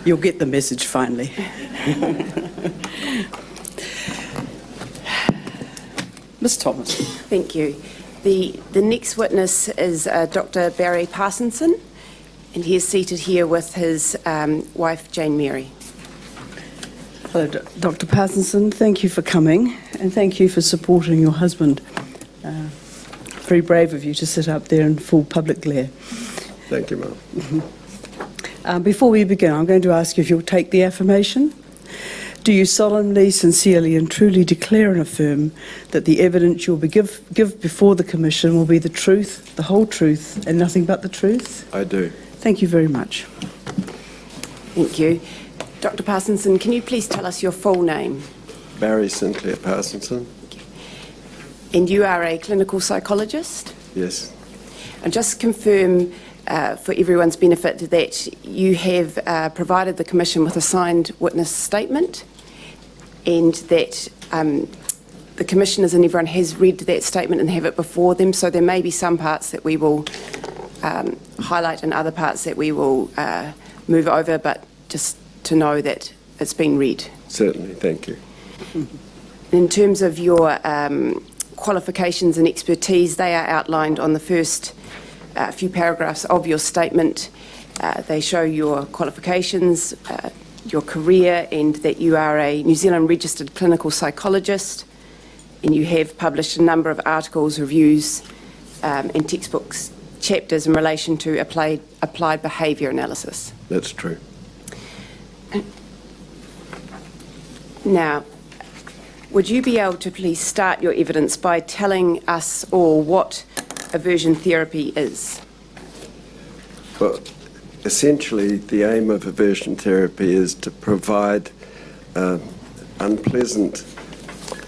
You'll get the message finally. Ms. Thomas. Thank you. The next witness is Dr. Barry Parsonson, and he is seated here with his wife, Jane Mary. Hello, Dr. Parsonson. Thank you for coming, and thank you for supporting your husband. Very brave of you to sit up there in full public glare. Thank you, Ma'am. Before we begin, I'm going to ask you if you'll take the affirmation. Do you solemnly, sincerely and truly declare and affirm that the evidence you'll give before the Commission will be the truth, the whole truth, and nothing but the truth? I do. Thank you very much. Thank you. Dr. Parsonson, can you please tell us your full name? Barry Sinclair Parsonson. And you are a clinical psychologist? Yes. And just confirm for everyone's benefit that you have provided the Commission with a signed witness statement, and that the Commissioners and everyone has read that statement and have it before them, so there may be some parts that we will highlight and other parts that we will move over, but just to know that it's been read. Certainly, thank you. In terms of your qualifications and expertise, they are outlined on the first few paragraphs of your statement. They show your qualifications, your career, and that you are a New Zealand registered clinical psychologist, and you have published a number of articles, reviews, and textbooks chapters in relation to applied behaviour analysis. That's true. Now, would you be able to please start your evidence by telling us all what aversion therapy is? Well, essentially, the aim of aversion therapy is to provide unpleasant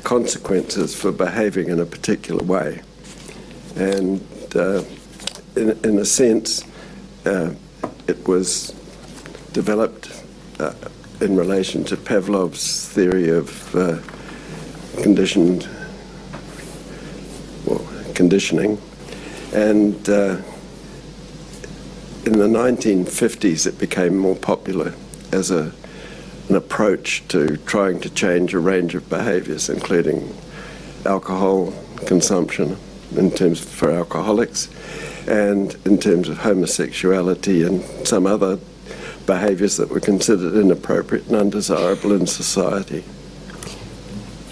consequences for behaving in a particular way. And in a sense, it was developed in relation to Pavlov's theory of conditioning. And in the 1950s, it became more popular as an approach to trying to change a range of behaviours, including alcohol consumption in terms for alcoholics, and in terms of homosexuality and some other behaviours that were considered inappropriate and undesirable in society.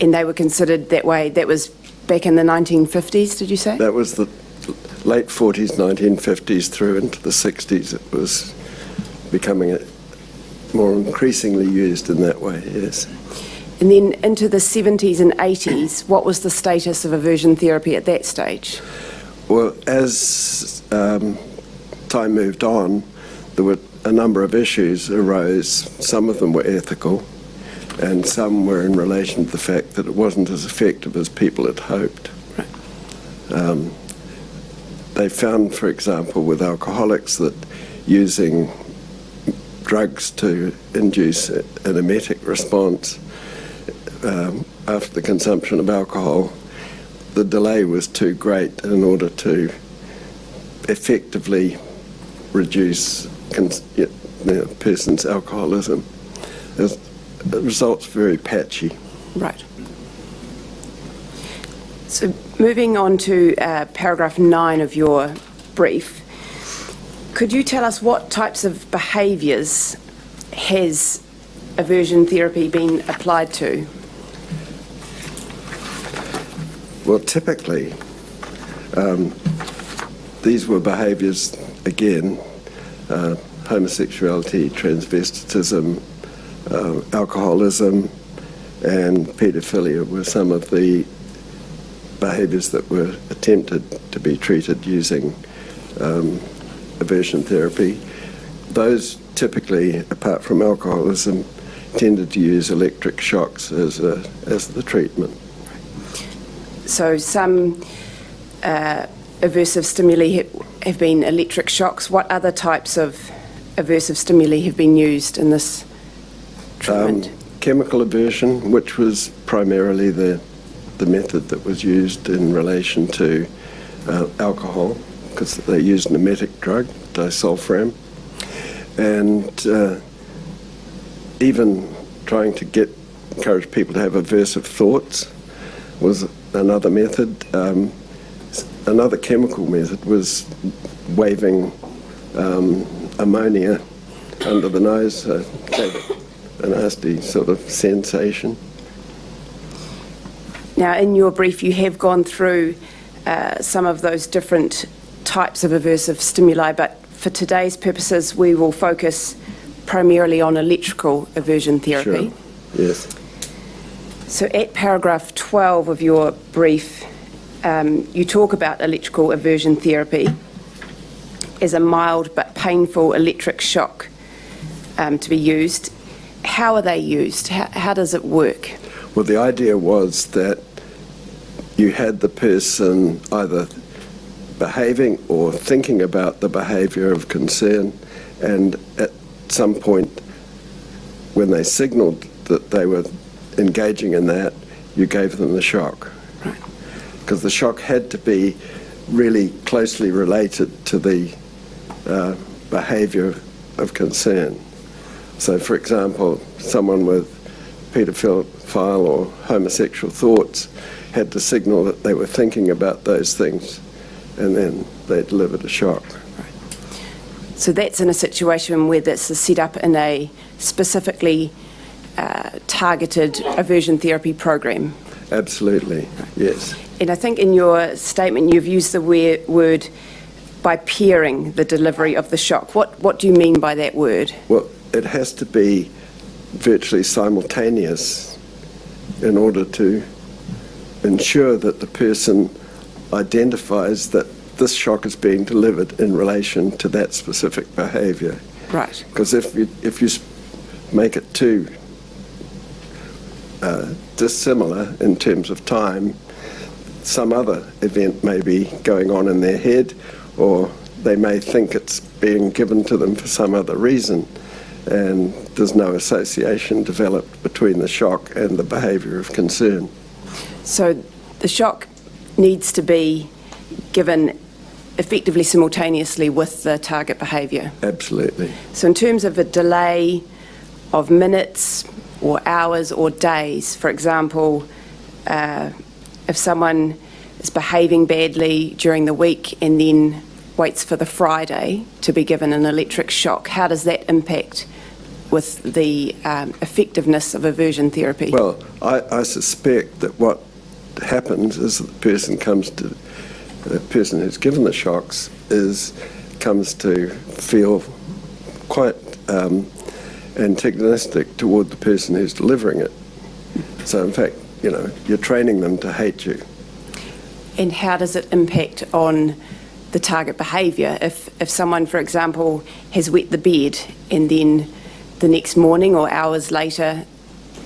And they were considered that way, that was back in the 1950s, did you say? That was the late 40s, 1950s through into the 60s. It was becoming more increasingly used in that way, yes. And then into the 70s and 80s, what was the status of aversion therapy at that stage? Well, as time moved on, there were a number of issues arose. Some of them were ethical, and some were in relation to the fact that it wasn't as effective as people had hoped. Right. They found, for example, with alcoholics that using drugs to induce an emetic response after the consumption of alcohol, the delay was too great in order to effectively reduce the person's alcoholism. The results were very patchy. Right. So moving on to paragraph 9 of your brief, could you tell us what types of behaviours has aversion therapy been applied to? Well, typically, these were behaviours, again, homosexuality, transvestitism, alcoholism, and paedophilia were some of the behaviours that were attempted to be treated using aversion therapy. Those typically, apart from alcoholism, tended to use electric shocks as the treatment. So some aversive stimuli have been electric shocks. What other types of aversive stimuli have been used in this treatment? Chemical aversion, which was primarily the method that was used in relation to alcohol, because they used an emetic drug, disulfiram, and even trying to encourage people to have aversive thoughts was another method. Another chemical method was waving ammonia under the nose, gave it a nasty sort of sensation. Now, in your brief, you have gone through some of those different types of aversive stimuli, but for today's purposes, we will focus primarily on electrical aversion therapy. Sure. Yes. So at paragraph 12 of your brief, you talk about electrical aversion therapy as a mild but painful electric shock to be used. How are they used? How does it work? Well, the idea was that you had the person either behaving or thinking about the behaviour of concern, and at some point when they signalled that they were engaging in that, you gave them the shock. Right. Because the shock had to be really closely related to the behaviour of concern. So, for example, someone with paedophile or homosexual thoughts had to signal that they were thinking about those things, and then they delivered a shock. Right. So that's in a situation where that's set up in a specifically targeted aversion therapy program. Absolutely, right. Yes. And I think in your statement you've used the word by pairing the delivery of the shock. What do you mean by that word? Well, it has to be virtually simultaneous in order to ensure that the person identifies that this shock is being delivered in relation to that specific behaviour. Right. Because if you make it too dissimilar in terms of time, some other event may be going on in their head, or they may think it's being given to them for some other reason, and there's no association developed between the shock and the behaviour of concern. So the shock needs to be given effectively simultaneously with the target behaviour? Absolutely. So in terms of a delay of minutes or hours or days, for example, if someone is behaving badly during the week and then waits for the Friday to be given an electric shock, how does that impact with the effectiveness of aversion therapy? Well, I suspect that what happens is that the person who's given the shocks comes to feel quite antagonistic toward the person who's delivering it. So in fact, you're training them to hate you. And how does it impact on the target behaviour? If someone, for example, has wet the bed and then the next morning or hours later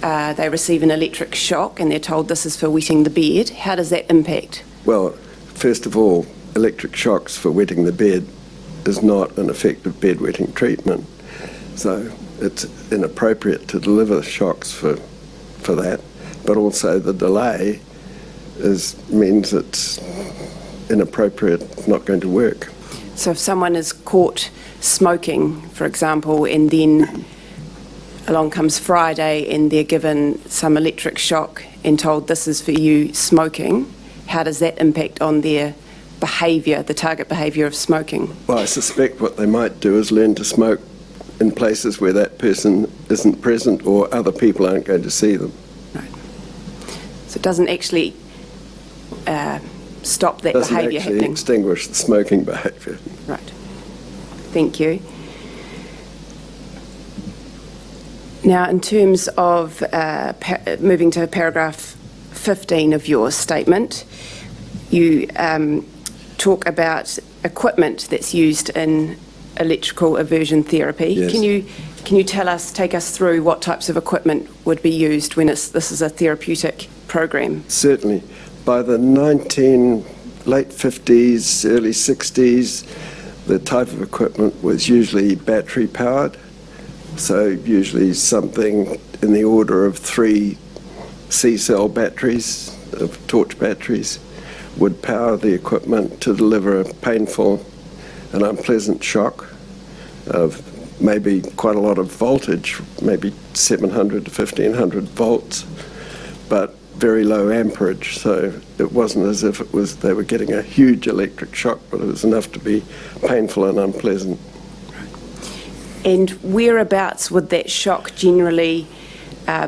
they receive an electric shock and they're told this is for wetting the bed, how does that impact? Well, first of all, electric shocks for wetting the bed is not an effective bedwetting treatment. So it's inappropriate to deliver shocks for that. But also the delay means it's inappropriate, not going to work. So if someone is caught smoking, for example, and then along comes Friday and they're given some electric shock and told this is for you smoking, how does that impact on their behaviour, the target behaviour of smoking? Well, I suspect what they might do is learn to smoke in places where that person isn't present or other people aren't going to see them. Right. So it doesn't actually stop that behaviour happening. Doesn't actually extinguish the smoking behaviour. Right. Thank you. Now, in terms of moving to paragraph 15 of your statement, you talk about equipment that's used in electrical aversion therapy. Yes. Can you take us through what types of equipment would be used when this is a therapeutic program? Certainly. By the late 50s, early 60s, the type of equipment was usually battery powered. So usually something in the order of 3 C-cell batteries, of torch batteries, would power the equipment to deliver a painful and unpleasant shock of maybe quite a lot of voltage, maybe 700 to 1500 volts, but very low amperage. So it wasn't as if they were getting a huge electric shock, but it was enough to be painful and unpleasant. And whereabouts would that shock generally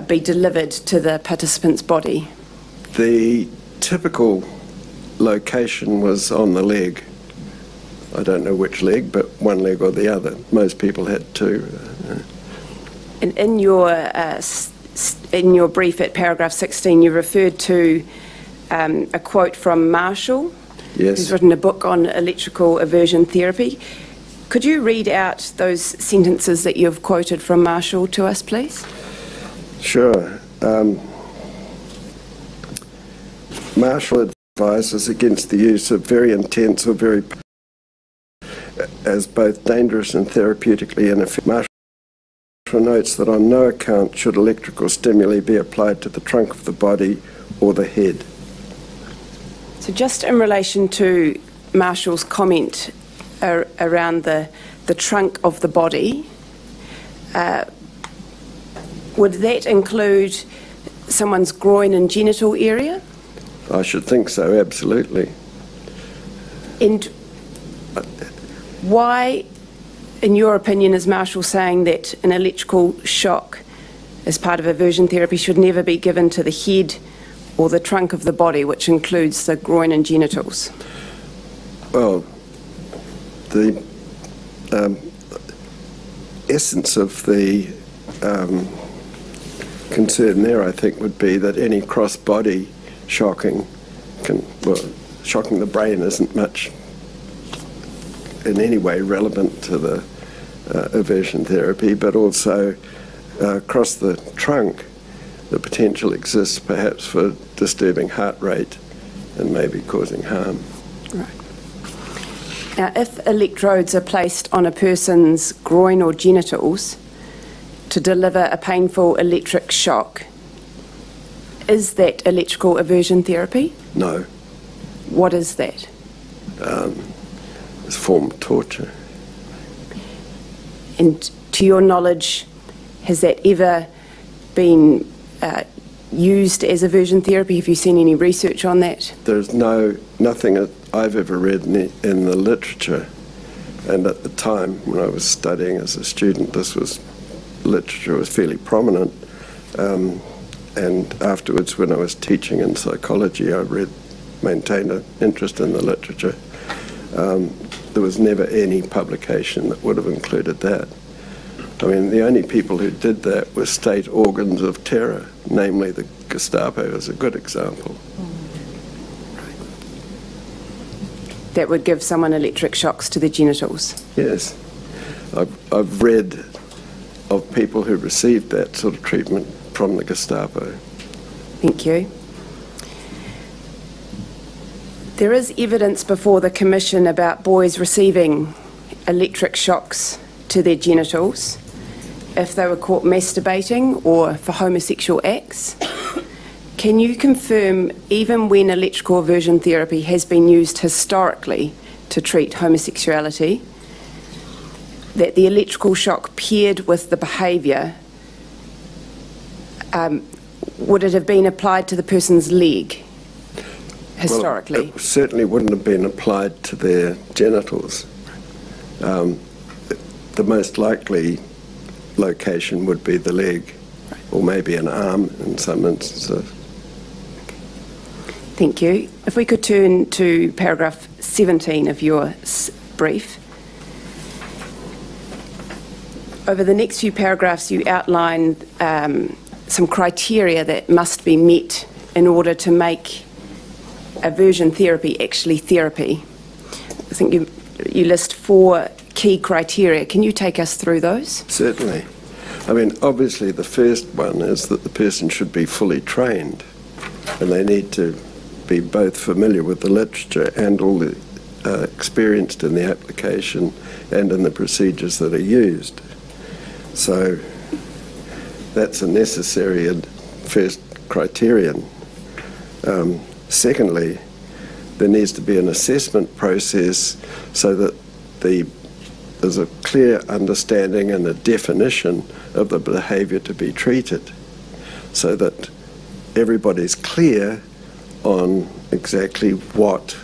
be delivered to the participant's body? The typical location was on the leg. I don't know which leg, but one leg or the other. Most people had 2. And in your brief at paragraph 16, you referred to a quote from Marshall, Yes. who's written a book on electrical aversion therapy. Could you read out those sentences that you've quoted from Marshall to us, please? Sure. Marshall advises against the use of very intense or very as both dangerous and therapeutically ineffective. Marshall notes that on no account should electrical stimuli be applied to the trunk of the body or the head. So just in relation to Marshall's comment around the trunk of the body, would that include someone's groin and genital area? I should think so, absolutely. And why, in your opinion, is Marshall saying that an electrical shock as part of aversion therapy should never be given to the head or the trunk of the body, which includes the groin and genitals? Well, the essence of the concern there, I think, would be that any cross-body shocking shocking the brain isn't much in any way relevant to the aversion therapy, but also across the trunk, the potential exists perhaps for disturbing heart rate and maybe causing harm. Right. Now, if electrodes are placed on a person's groin or genitals to deliver a painful electric shock, is that electrical aversion therapy? No. What is that? It's a form of torture. And to your knowledge, has that ever been used as aversion therapy? Have you seen any research on that? There's nothing that I've ever read in the literature, and at the time when I was studying as a student, literature was fairly prominent, and afterwards when I was teaching in psychology, I maintained an interest in the literature. There was never any publication that would have included that. I mean, the only people who did that were state organs of terror, namely the Gestapo is a good example. That would give someone electric shocks to the genitals? Yes. I've read of people who received that sort of treatment from the Gestapo. Thank you. There is evidence before the Commission about boys receiving electric shocks to their genitals if they were caught masturbating or for homosexual acts. Can you confirm, even when electrical aversion therapy has been used historically to treat homosexuality, that the electrical shock paired with the behaviour, would it have been applied to the person's leg historically? Well, it certainly wouldn't have been applied to their genitals. The most likely location would be the leg, or maybe an arm in some instances. Thank you. If we could turn to paragraph 17 of your brief. Over the next few paragraphs, you outline some criteria that must be met in order to make aversion therapy actually therapy? I think you list 4 key criteria. Can you take us through those? Certainly. I mean, obviously the first one is that the person should be fully trained, and they need to be both familiar with the literature and all the experienced in the application and in the procedures that are used. So that's a necessary and first criterion. Secondly, there needs to be an assessment process so that there's a clear understanding and a definition of the behaviour to be treated, so that everybody's clear on exactly what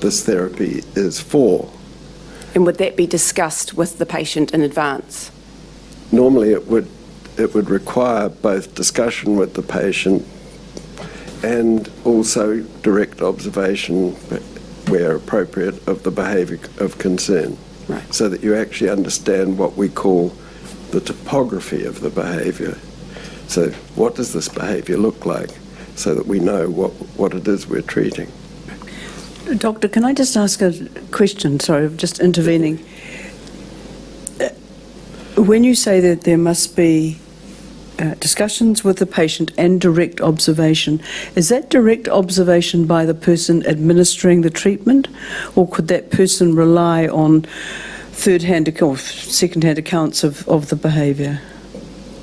this therapy is for. And would that be discussed with the patient in advance? Normally it would require both discussion with the patient and also direct observation, where appropriate, of the behaviour of concern. Right. So that you actually understand what we call the topography of the behaviour. So what does this behaviour look like, so that we know what it is we're treating. Doctor, can I just ask a question? Sorry, I'm just intervening. When you say that there must be discussions with the patient and direct observation, is that direct observation by the person administering the treatment, or could that person rely on third-hand or second-hand accounts of the behaviour?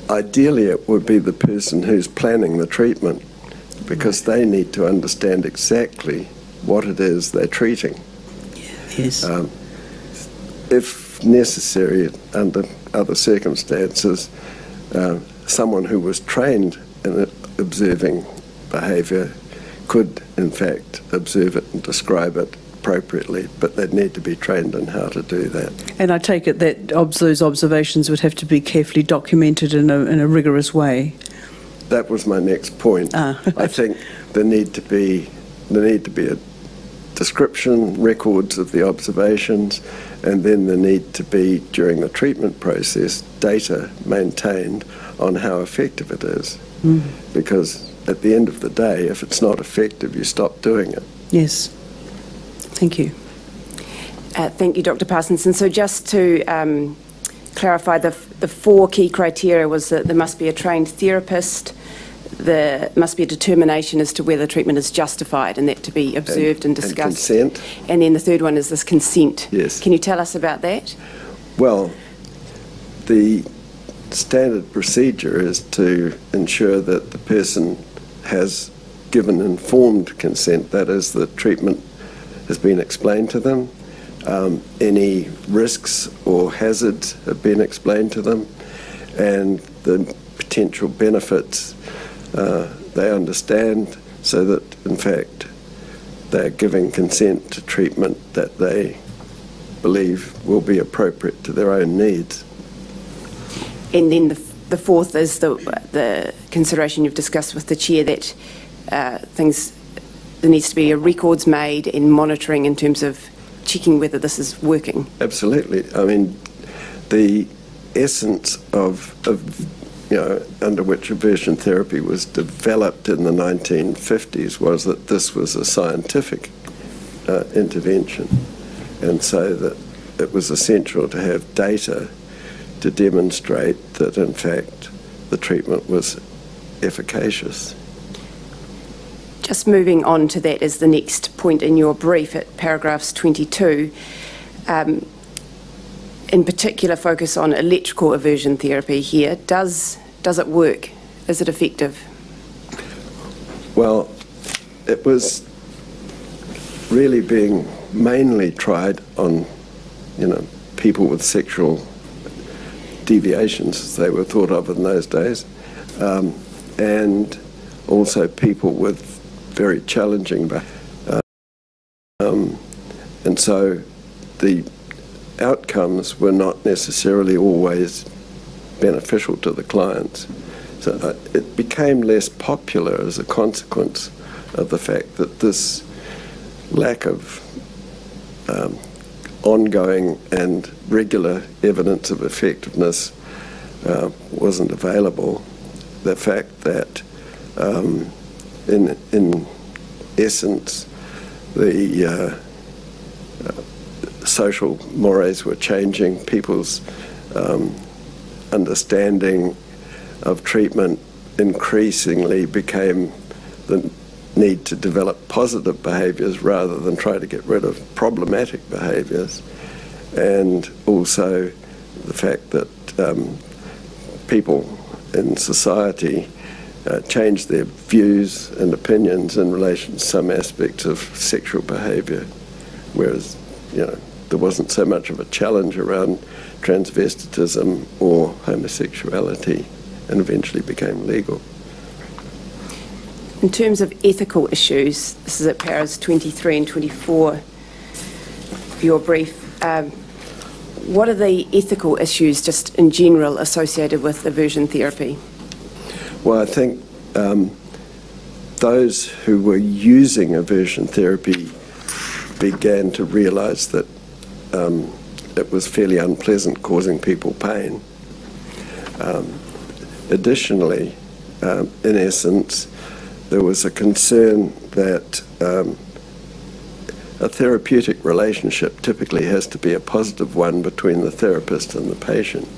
Ideally, it would be the person who's planning the treatment, because they need to understand exactly what it is they're treating. Yes. If necessary, under other circumstances, someone who was trained in observing behaviour could, in fact, observe it and describe it appropriately, but they'd need to be trained in how to do that. And I take it that those observations would have to be carefully documented in a rigorous way. That was my next point. I think there need to be a description, records of the observations, and then there need to be, during the treatment process, data maintained on how effective it is. Because at the end of the day, if it's not effective, you stop doing it. Yes. Thank you. Thank you, Dr. Parsonson. So just to clarify, the 4 key criteria was that there must be a trained therapist, there must be a determination as to whether treatment is justified, and that to be observed and discussed. And consent. And then the third one is this consent. Yes. Can you tell us about that? Well, the standard procedure is to ensure that the person has given informed consent, that is, the treatment has been explained to them, any risks or hazards have been explained to them, and the potential benefits they understand, so that in fact they're giving consent to treatment that they believe will be appropriate to their own needs. And then the fourth is the consideration you've discussed with the chair, that there needs to be a records made and monitoring in terms of checking whether this is working. Absolutely. I mean, the essence of under which aversion therapy was developed in the 1950s was that this was a scientific intervention, and so that it was essential to have data to demonstrate that in fact the treatment was efficacious. Just moving on to that is the next point in your brief at paragraphs 22. In particular, focus on electrical aversion therapy here. Does it work? Is it effective? Well, it was really being mainly tried on, people with sexual deviations, as they were thought of in those days, and also people with very challenging behaviour. And so the outcomes were not necessarily always beneficial to the clients. So it became less popular as a consequence of the fact that this lack of ongoing and regular evidence of effectiveness wasn't available. The fact that in essence, the social mores were changing. People's understanding of treatment increasingly became the need to develop positive behaviours rather than try to get rid of problematic behaviours, and also the fact that people in society changed their views and opinions in relation to some aspects of sexual behaviour, whereas, you know, there wasn't so much of a challenge around transvestitism or homosexuality, and eventually became legal. In terms of ethical issues, this is at paras 23 and 24 of your brief. What are the ethical issues, just in general, associated with aversion therapy? Well, I think those who were using aversion therapy began to realise that it was fairly unpleasant, causing people pain. Additionally, in essence, there was a concern that a therapeutic relationship typically has to be a positive one between the therapist and the patient,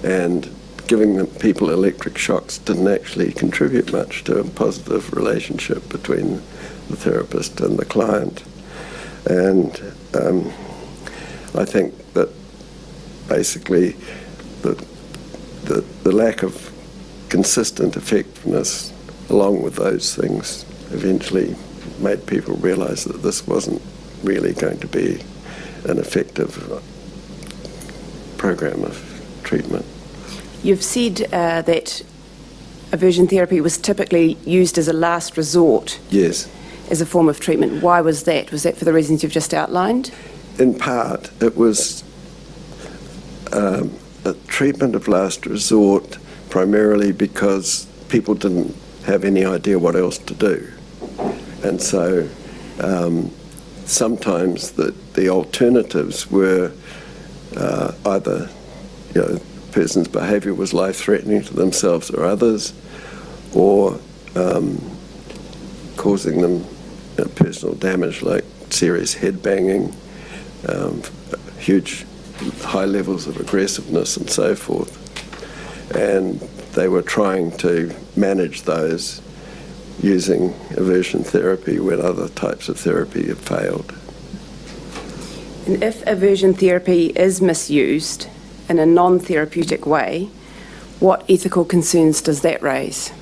and giving the people electric shocks didn't actually contribute much to a positive relationship between the therapist and the client. And I think that basically the lack of consistent effectiveness along with those things eventually made people realise that this wasn't really going to be an effective program of treatment. You've said that aversion therapy was typically used as a last resort. Yes. As a form of treatment. Why was that? Was that for the reasons you've just outlined? In part, it was a treatment of last resort primarily because people didn't have any idea what else to do. And so sometimes the alternatives were either, you know, the person's behaviour was life-threatening to themselves or others, or causing them personal damage like serious head banging, huge high levels of aggressiveness and so forth. And they were trying to manage those using aversion therapy when other types of therapy have failed. And if aversion therapy is misused in a non-therapeutic way, what ethical concerns does that raise?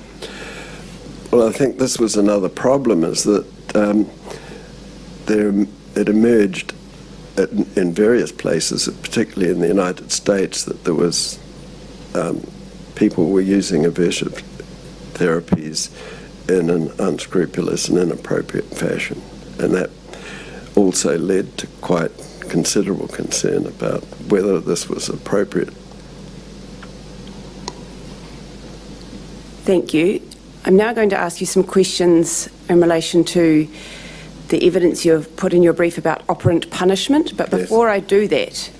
Well, I think this was another problem, is that it emerged in various places, particularly in the United States, that there was people were using aversion therapies in an unscrupulous and inappropriate fashion, and that also led to quite considerable concern about whether this was appropriate. Thank you. I'm now going to ask you some questions in relation to the evidence you've put in your brief about operant punishment, but before I do that,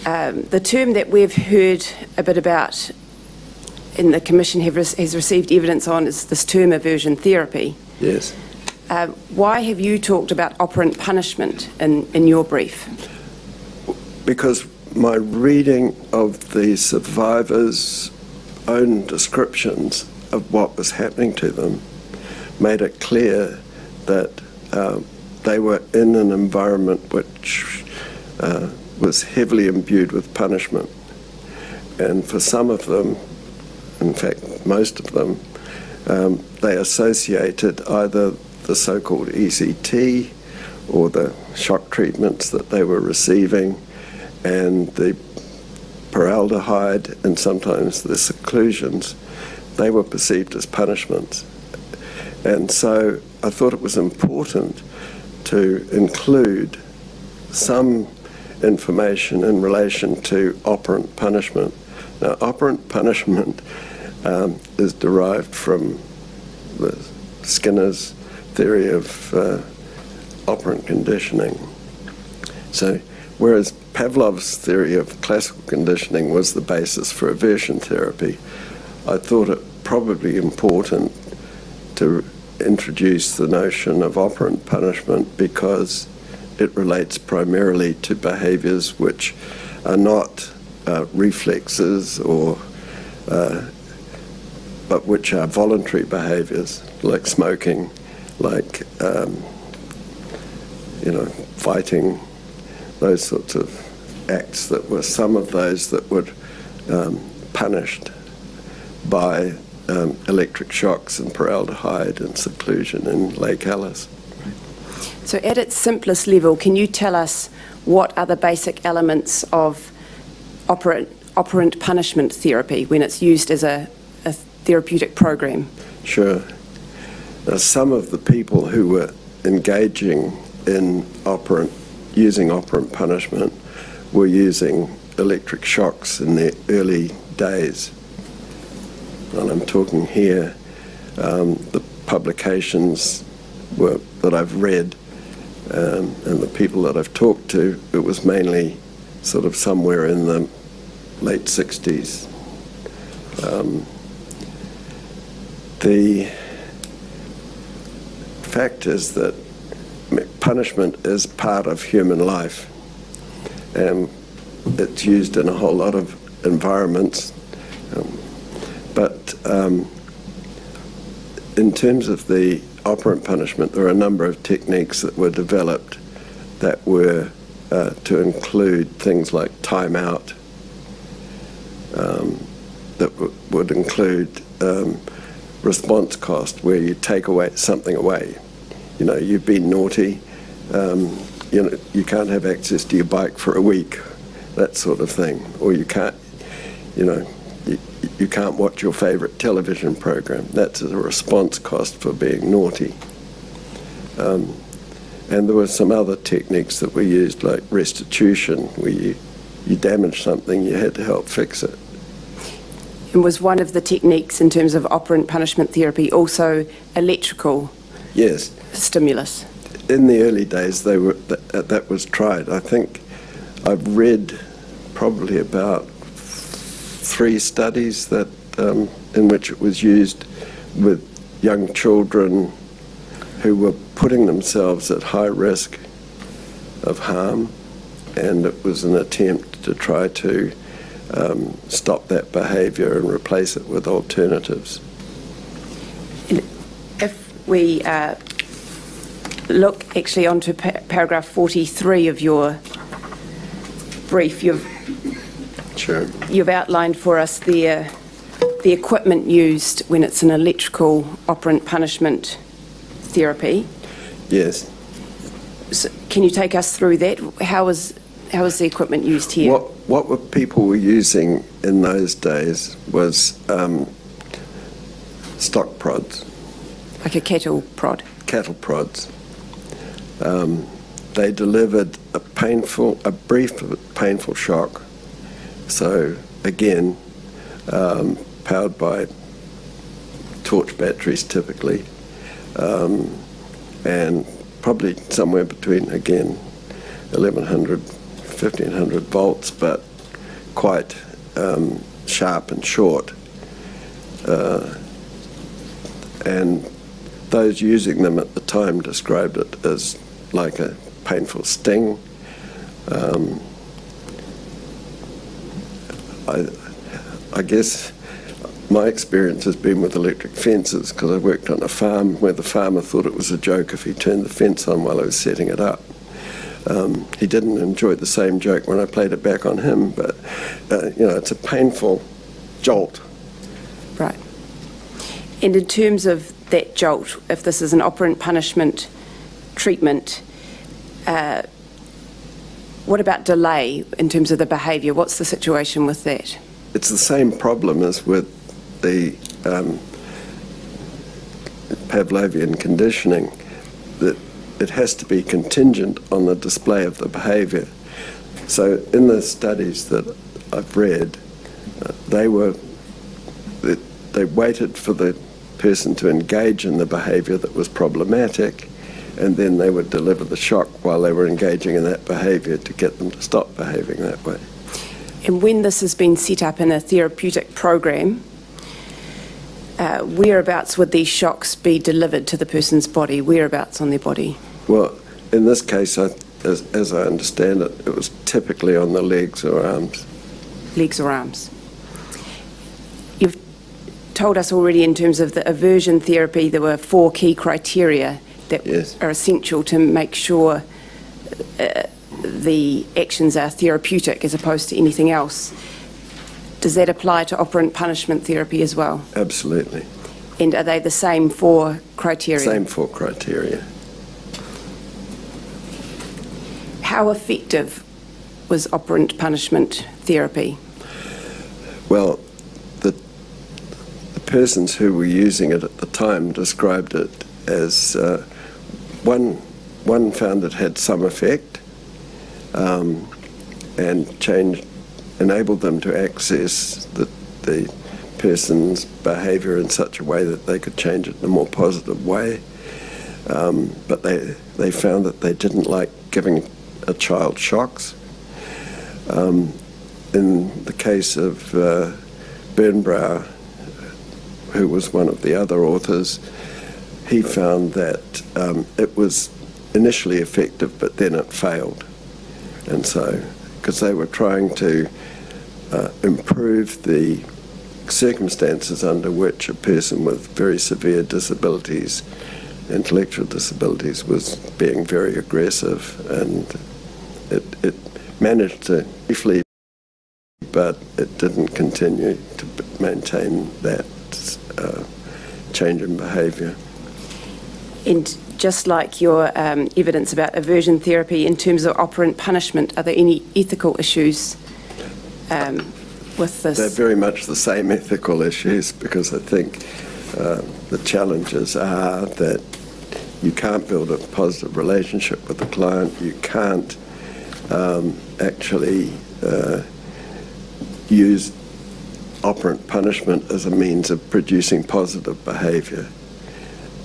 the term that we've heard a bit about and the Commission has received evidence on is this term aversion therapy. Yes. Why have you talked about operant punishment in your brief? Because my reading of the survivors' own descriptions of what was happening to them made it clear that they were in an environment which was heavily imbued with punishment. And for some of them, in fact most of them, they associated either the so-called ECT or the shock treatments that they were receiving and the paraldehyde and sometimes the seclusions. They were perceived as punishments. And so I thought it was important to include some information in relation to operant punishment. Now, operant punishment is derived from the Skinner's theory of operant conditioning. So, whereas Pavlov's theory of classical conditioning was the basis for aversion therapy, I thought it probably important to introduce the notion of operant punishment because it relates primarily to behaviours which are not reflexes or but which are voluntary behaviours, like smoking, like fighting, those sorts of acts that were some of those that were punished by electric shocks and formaldehyde and seclusion in Lake Alice. So at its simplest level, can you tell us what are the basic elements of operant punishment therapy when it's used as a therapeutic program? Sure. Now, some of the people who were engaging in using operant punishment were using electric shocks in their early days. And I'm talking here, the publications that I've read and the people that I've talked to, it was mainly sort of somewhere in the late 60s. The fact is that punishment is part of human life, and it's used in a whole lot of environments. But in terms of the operant punishment, there are a number of techniques that were developed that were to include things like time-out, that would include response cost, where you take something away. You know, you've been naughty, you can't have access to your bike for a week, that sort of thing. Or you can't, you can't watch your favourite television program. That's a response cost for being naughty. And there were some other techniques that were used, like restitution, where you damaged something, you had to help fix it. And was one of the techniques in terms of operant punishment therapy also electrical? Yes. Stimulus? In the early days, that was tried. I think I've read probably about 3 studies that in which it was used with young children who were putting themselves at high risk of harm, and it was an attempt to try to stop that behaviour and replace it with alternatives. If we look actually onto paragraph 43 of your brief, you've outlined for us the equipment used when it's an electrical operant punishment therapy. Yes. So can you take us through that? How is the equipment used here? What people were using in those days was stock prods. Like a cattle prod? Cattle prods. They delivered a brief painful shock. So again, powered by torch batteries typically, and probably somewhere between, again, 1100, 1500 volts, but quite sharp and short. And those using them at the time described it as like a painful sting. I guess my experience has been with electric fences, because I worked on a farm where the farmer thought it was a joke if he turned the fence on while I was setting it up. He didn't enjoy the same joke when I played it back on him, but it's a painful jolt. Right. And in terms of that jolt, if this is an operant punishment treatment, what about delay in terms of the behaviour? What's the situation with that? It's the same problem as with the Pavlovian conditioning, that it has to be contingent on the display of the behaviour. So in the studies that I've read, they waited for the person to engage in the behaviour that was problematic, and then they would deliver the shock while they were engaging in that behaviour to get them to stop behaving that way. And when this has been set up in a therapeutic program, Whereabouts would these shocks be delivered to the person's body? Whereabouts on their body? Well, in this case, as I understand it, it was typically on the legs or arms. Legs or arms. You've told us already in terms of the aversion therapy, there were 4 key criteria that are essential to make sure the actions are therapeutic as opposed to anything else. Does that apply to operant punishment therapy as well? Absolutely. And are they the same 4 criteria? Same 4 criteria. How effective was operant punishment therapy? Well, the persons who were using it at the time described it as one found it had some effect and enabled them to access the person's behaviour in such a way that they could change it in a more positive way. But they found that they didn't like giving a child shocks. In the case of Bernbrow, who was one of the other authors, he found that it was initially effective, but then it failed. And so, because they were trying to improve the circumstances under which a person with very severe disabilities, intellectual disabilities, was being very aggressive, and it managed to briefly, but it didn't continue to maintain that change in behaviour. And just like your evidence about aversion therapy, in terms of operant punishment, are there any ethical issues with this? They're very much the same ethical issues, because I think the challenges are that you can't build a positive relationship with the client, you can't actually use operant punishment as a means of producing positive behaviour.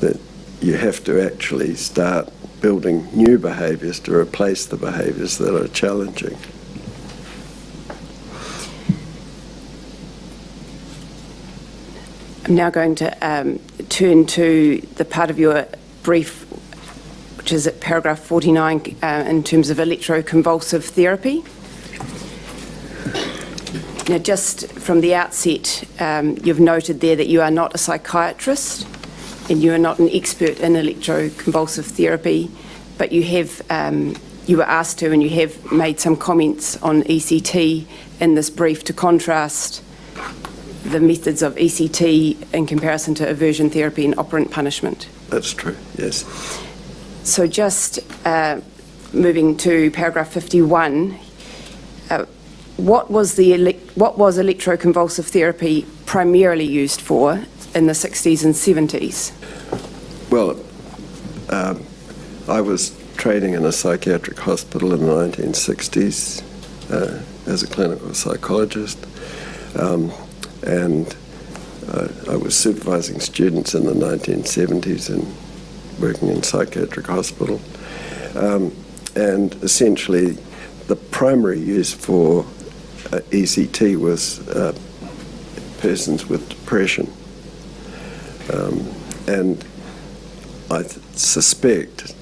That you have to actually start building new behaviours to replace the behaviours that are challenging. I'm now going to turn to the part of your brief which is at paragraph 49 in terms of electroconvulsive therapy. Now, just from the outset, you've noted there that you are not a psychiatrist and you are not an expert in electroconvulsive therapy, but you have, you were asked to, and you have made some comments on ECT in this brief to contrast the methods of ECT in comparison to aversion therapy and operant punishment. That's true, yes. So just moving to paragraph 51, what was electroconvulsive therapy primarily used for in the 60s and 70s? Well, I was training in a psychiatric hospital in the 1960s as a clinical psychologist, and I was supervising students in the 1970s and working in psychiatric hospital. And essentially, the primary use for ECT was persons with depression. And I suspect,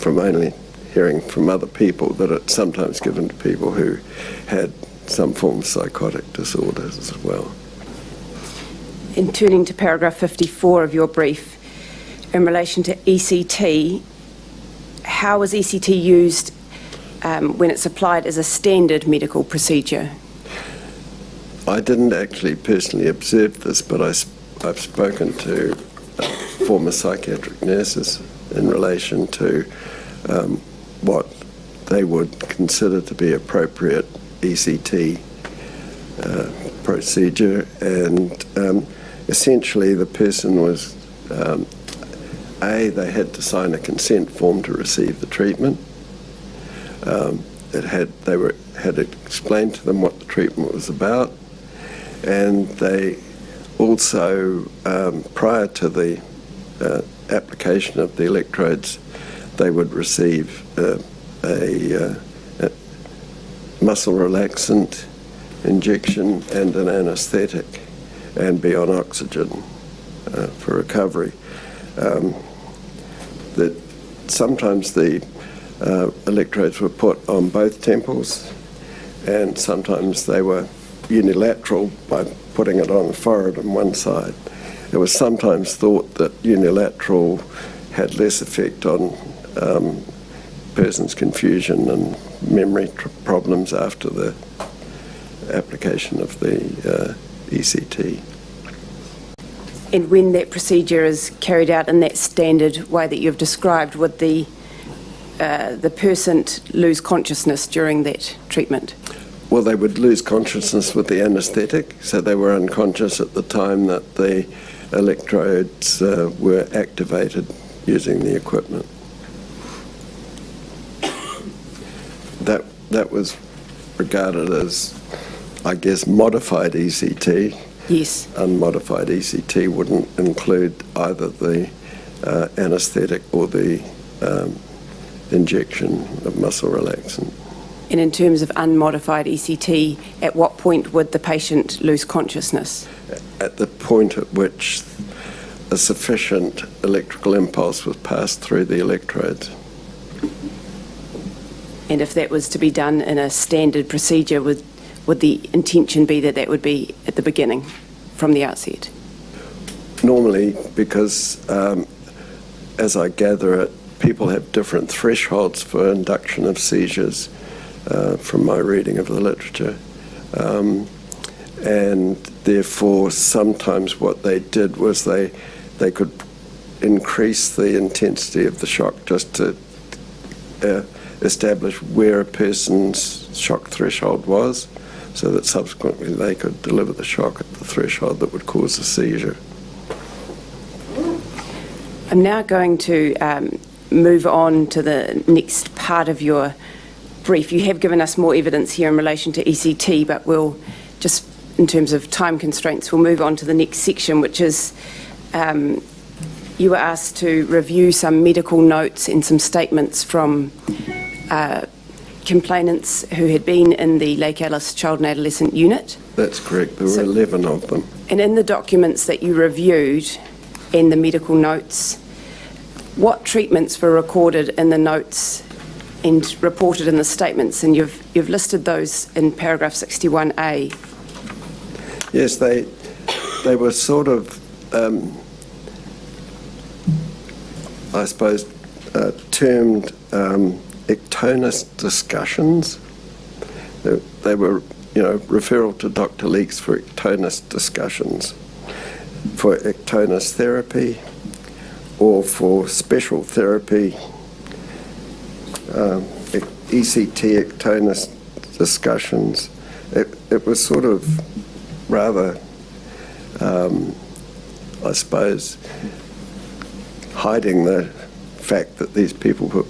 from only hearing from other people, that it's sometimes given to people who had some form of psychotic disorders as well. In turning to paragraph 54 of your brief, in relation to ECT, how is ECT used when it's applied as a standard medical procedure? I didn't actually personally observe this, but I've spoken to former psychiatric nurses in relation to what they would consider to be appropriate ECT procedure, and essentially the person was they had to sign a consent form to receive the treatment. They had explained to them what the treatment was about, and they also, prior to the application of the electrodes, they would receive a muscle relaxant injection and an anaesthetic, and be on oxygen for recovery. That sometimes the electrodes were put on both temples, and sometimes they were unilateral by putting it on the forehead on one side. It was sometimes thought that unilateral had less effect on person's confusion and memory problems after the application of the ECT. And when that procedure is carried out in that standard way that you've described, would the person lose consciousness during that treatment? Well, they would lose consciousness with the anaesthetic, so they were unconscious at the time that the electrodes were activated using the equipment. That was regarded as, I guess, modified ECT. Yes. Unmodified ECT wouldn't include either the anaesthetic or the injection of muscle relaxant. And in terms of unmodified ECT, at what point would the patient lose consciousness? At the point at which a sufficient electrical impulse was passed through the electrodes. And if that was to be done in a standard procedure, would the intention be that that would be at the beginning, from the outset? Normally, because as I gather it, people have different thresholds for induction of seizures from my reading of the literature. And therefore, sometimes what they did was they could increase the intensity of the shock just to establish where a person's shock threshold was, so that subsequently they could deliver the shock at the threshold that would cause a seizure. I'm now going to move on to the next part of your brief. You have given us more evidence here in relation to ECT, but we'll just, in terms of time constraints, we'll move on to the next section, which is you were asked to review some medical notes and some statements from complainants who had been in the Lake Alice Child and Adolescent Unit. That's correct. There were 11 of them. And in the documents that you reviewed and the medical notes, what treatments were recorded in the notes and reported in the statements? And you've listed those in paragraph 61A. Yes, they were sort of, I suppose, termed ectonus discussions. They were, referral to Dr. Leeks for ectonus discussions, for ectonus therapy, or for special therapy, ECT ectonus discussions. It was sort of rather, I suppose, hiding the fact that these people were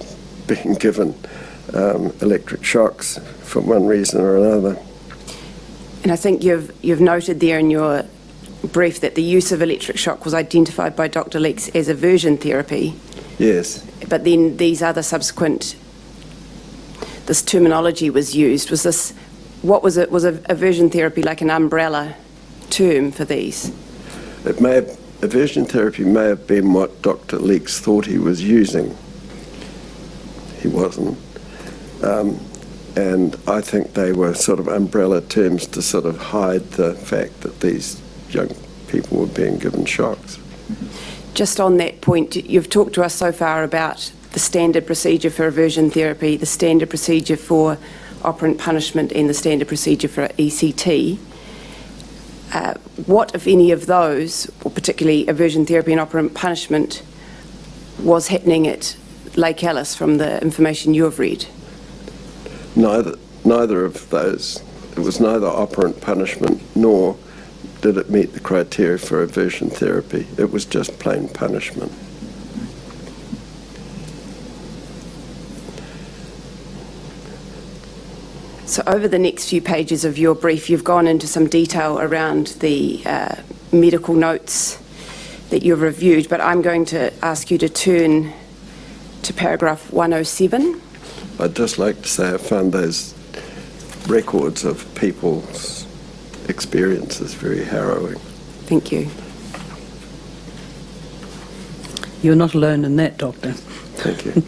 being given electric shocks for one reason or another. And I think you've noted there in your brief that the use of electric shock was identified by Dr. Leeks as aversion therapy. Yes. But then these other subsequent, this terminology was used. Was this, what was it? Was aversion therapy like an umbrella term for these? It may have, aversion therapy may have been what Dr. Leeks thought he was using. He wasn't. And I think they were sort of umbrella terms to sort of hide the fact that these young people were being given shocks. Just on that point, you've talked to us so far about the standard procedure for aversion therapy, the standard procedure for operant punishment, and the standard procedure for ECT. What, if any of those, or particularly aversion therapy and operant punishment, was happening at Lake Alice from the information you have read? Neither of those. It was neither operant punishment nor did it meet the criteria for aversion therapy. It was just plain punishment. So over the next few pages of your brief, you've gone into some detail around the medical notes that you've reviewed, but I'm going to ask you to turn to paragraph 107. I'd just like to say I found those records of people's experiences very harrowing. Thank you. You're not alone in that, Doctor. Thank you.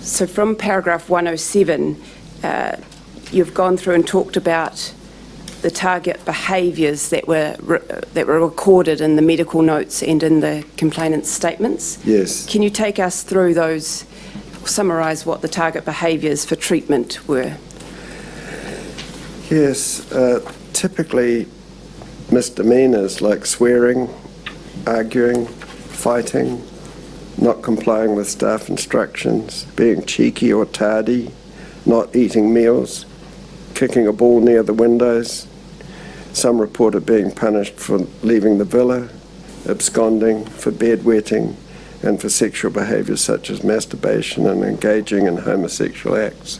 So from paragraph 107, you've gone through and talked about the target behaviours that were recorded in the medical notes and in the complainant's statements. Yes. Can you take us through those, summarise what the target behaviours for treatment were? Yes. Typically, misdemeanours like swearing, arguing, fighting, not complying with staff instructions, being cheeky or tardy, not eating meals, kicking a ball near the windows. Some reported being punished for leaving the villa, absconding, for bedwetting, and for sexual behaviours such as masturbation and engaging in homosexual acts.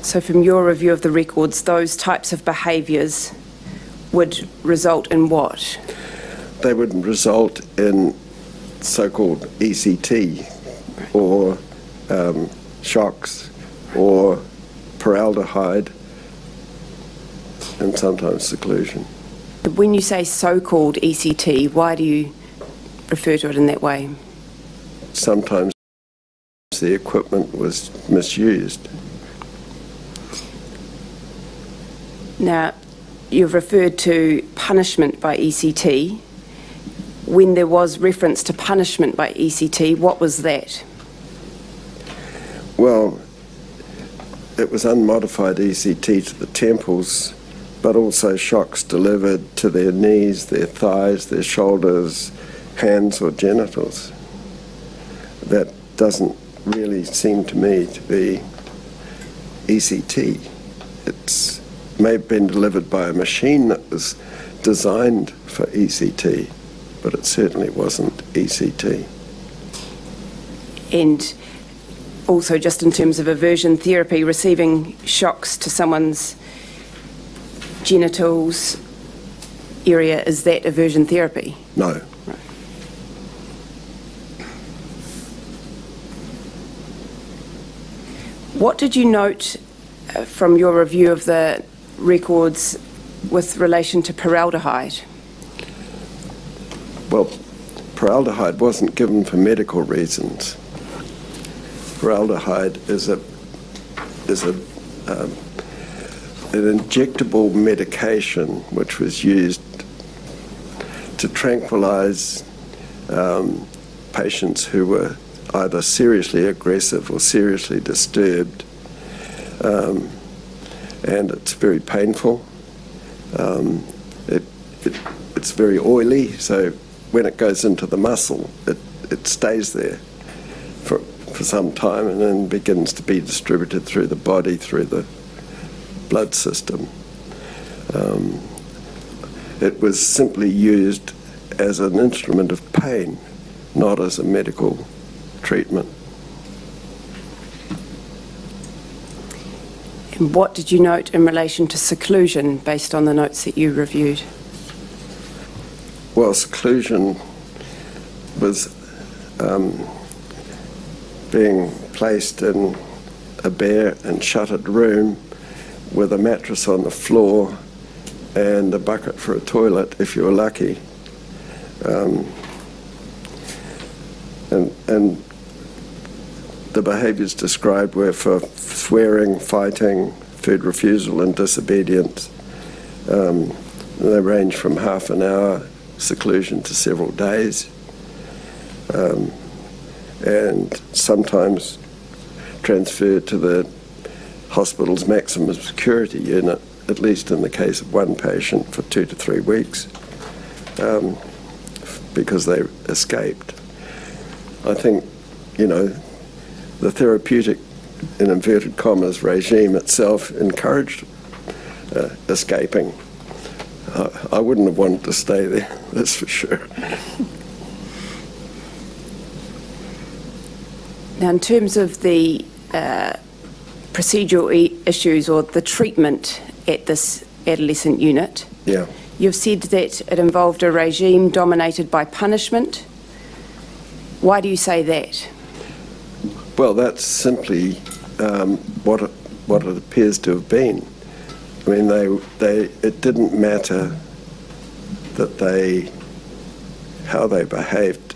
So from your review of the records, those types of behaviours would result in what? They would result in so-called ECT, or shocks, or paraldehyde, and sometimes seclusion. When you say so-called ECT, why do you refer to it in that way? Sometimes the equipment was misused. Now, you've referred to punishment by ECT. When there was reference to punishment by ECT, what was that? Well, it was unmodified ECT to the temples, but also shocks delivered to their knees, their thighs, their shoulders, hands or genitals. That doesn't really seem to me to be ECT. It may have been delivered by a machine that was designed for ECT, but it certainly wasn't ECT. And also, just in terms of aversion therapy, receiving shocks to someone's genitals area, is that aversion therapy? No. Right. What did you note from your review of the records with relation to paraldehyde? Well, paraldehyde wasn't given for medical reasons. Paraldehyde is an injectable medication which was used to tranquilize patients who were either seriously aggressive or seriously disturbed, and it's very painful. It's very oily, so when it goes into the muscle, it stays there for some time and then begins to be distributed through the body, through the blood system. It was simply used as an instrument of pain, not as a medical treatment. And what did you note in relation to seclusion based on the notes that you reviewed? Well, seclusion was being placed in a bare and shuttered room with a mattress on the floor and a bucket for a toilet if you were lucky. And the behaviours described were for swearing, fighting, food refusal and disobedience. They range from half an hour seclusion to several days, and sometimes transferred to the hospital's maximum security unit, at least in the case of one patient, for 2 to 3 weeks, because they escaped. I think, you know, the therapeutic, in inverted commas, regime itself encouraged escaping. I wouldn't have wanted to stay there, that's for sure. Now, in terms of the procedural issues or the treatment at this adolescent unit, Yeah. you've said that it involved a regime dominated by punishment. Why do you say that? Well, that's simply what what it appears to have been. I mean, it didn't matter that how they behaved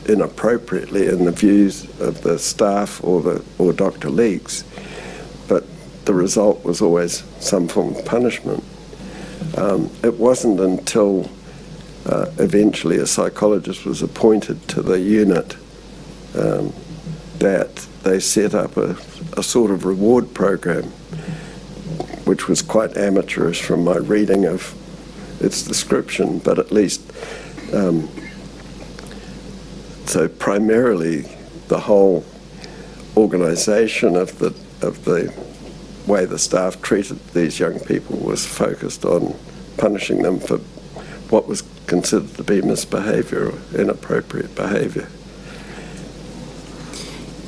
inappropriately in the views of the staff or Dr. Leeks, but the result was always some form of punishment. It wasn't until eventually a psychologist was appointed to the unit that they set up a sort of reward program, which was quite amateurish from my reading of its description, but at least, so primarily the whole organisation of the way the staff treated these young people was focused on punishing them for what was considered to be misbehaviour or inappropriate behaviour.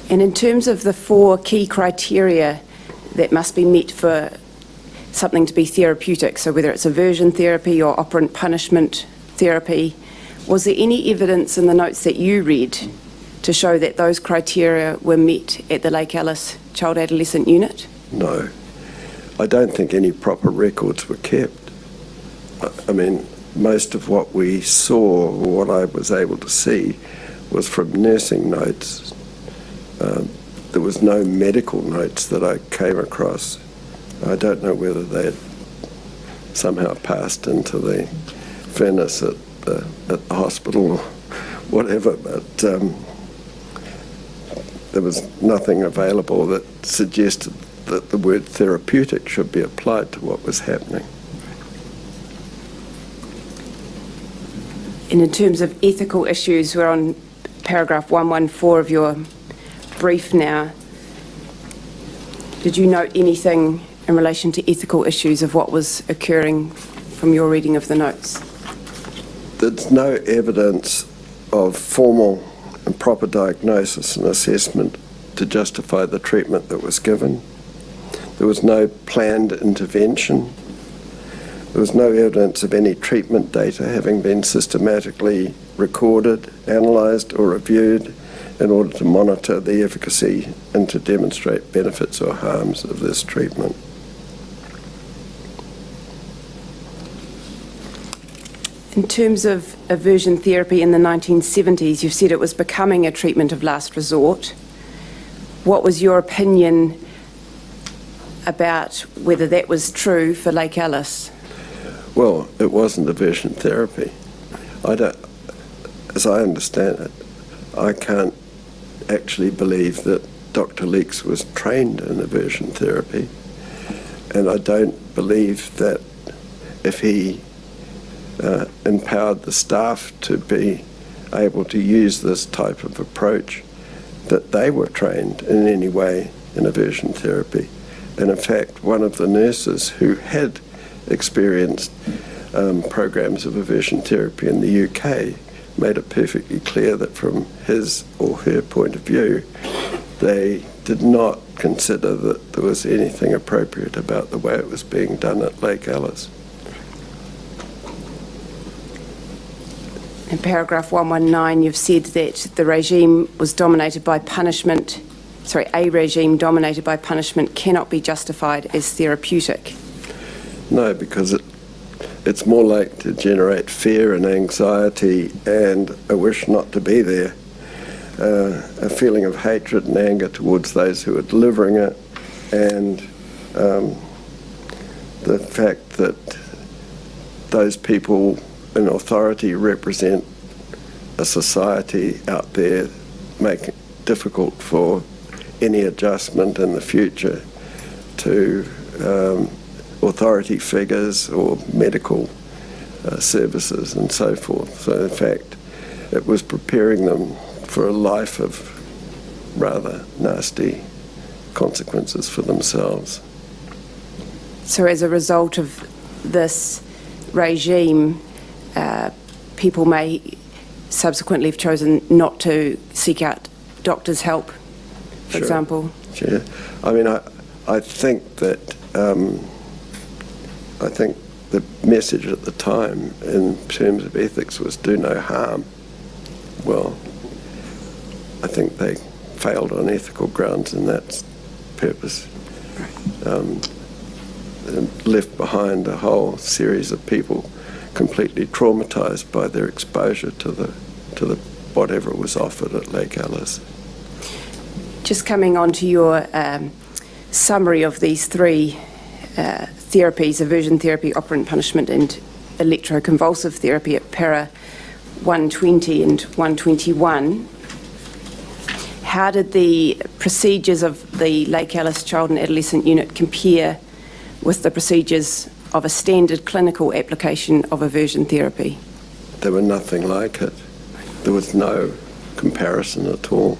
And in terms of the 4 key criteria that must be met for something to be therapeutic, so whether it's aversion therapy or operant punishment therapy, was there any evidence in the notes that you read to show that those criteria were met at the Lake Alice Child Adolescent Unit? No. I don't think any proper records were kept. I mean, most of what we saw, or what I was able to see, was from nursing notes. There was no medical notes that I came across. I don't know whether they had somehow passed into the furnace at the hospital or whatever, but there was nothing available that suggested that the word therapeutic should be applied to what was happening. And in terms of ethical issues, we're on paragraph 114 of your brief now. Did you note anything in relation to ethical issues of what was occurring from your reading of the notes? There's no evidence of formal and proper diagnosis and assessment to justify the treatment that was given. There was no planned intervention. There was no evidence of any treatment data having been systematically recorded, analysed or reviewed in order to monitor the efficacy and to demonstrate benefits or harms of this treatment. In terms of aversion therapy in the 1970s, you've said it was becoming a treatment of last resort. What was your opinion about whether that was true for Lake Alice? Well, it wasn't aversion therapy. As I understand it, I can't actually believe that Dr. Leeks was trained in aversion therapy, and I don't believe that if he empowered the staff to be able to use this type of approach, that they were trained in any way in aversion therapy. And in fact, one of the nurses who had experienced programs of aversion therapy in the UK made it perfectly clear that from his or her point of view, they did not consider that there was anything appropriate about the way it was being done at Lake Alice. In paragraph 119, you've said that the regime was dominated by punishment, a regime dominated by punishment cannot be justified as therapeutic. No, because it's more likely to generate fear and anxiety and a wish not to be there, a feeling of hatred and anger towards those who are delivering it, and the fact that those people in authority represent a society out there, make it difficult for any adjustment in the future to authority figures or medical services and so forth. So in fact, it was preparing them for a life of rather nasty consequences for themselves. So as a result of this regime, people may subsequently have chosen not to seek out doctors' help, for example? Sure. I mean, I think that I think the message at the time in terms of ethics was do no harm. Well, I think they failed on ethical grounds in that purpose. and left behind a whole series of people completely traumatised by their exposure to the whatever was offered at Lake Alice. Just coming on to your summary of these three therapies, aversion therapy, operant punishment and electroconvulsive therapy at para 120 and 121, how did the procedures of the Lake Alice Child and Adolescent Unit compare with the procedures of a standard clinical application of aversion therapy? They were nothing like it. There was no comparison at all.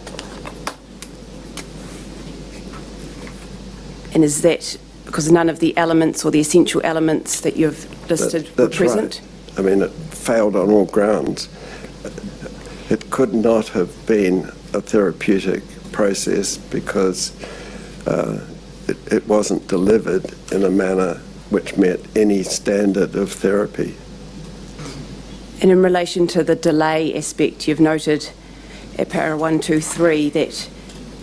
And is that because none of the elements or the essential elements that you've listed were present? Right. I mean, it failed on all grounds. It could not have been a therapeutic process because it wasn't delivered in a manner which met any standard of therapy. And in relation to the delay aspect, you've noted at para 123 that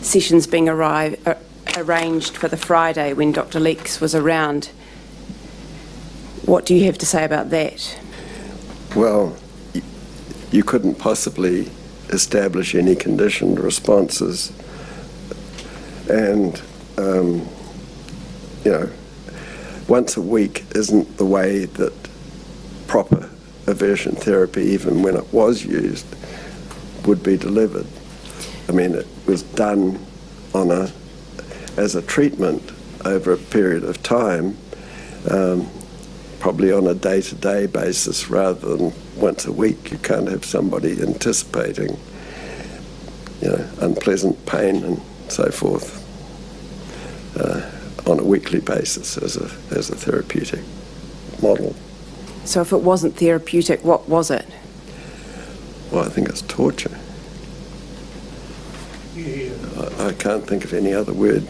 sessions being arranged for the Friday when Dr. Leeks was around. What do you have to say about that? Well, you couldn't possibly establish any conditioned responses, and you know, once a week isn't the way that proper aversion therapy, even when it was used, would be delivered. I mean, it was done on as a treatment over a period of time, probably on a day-to-day basis rather than once a week. You can't have somebody anticipating, you know, unpleasant pain and so forth on a weekly basis as a therapeutic model. So if it wasn't therapeutic, what was it? Well, I think it's torture. I can't think of any other word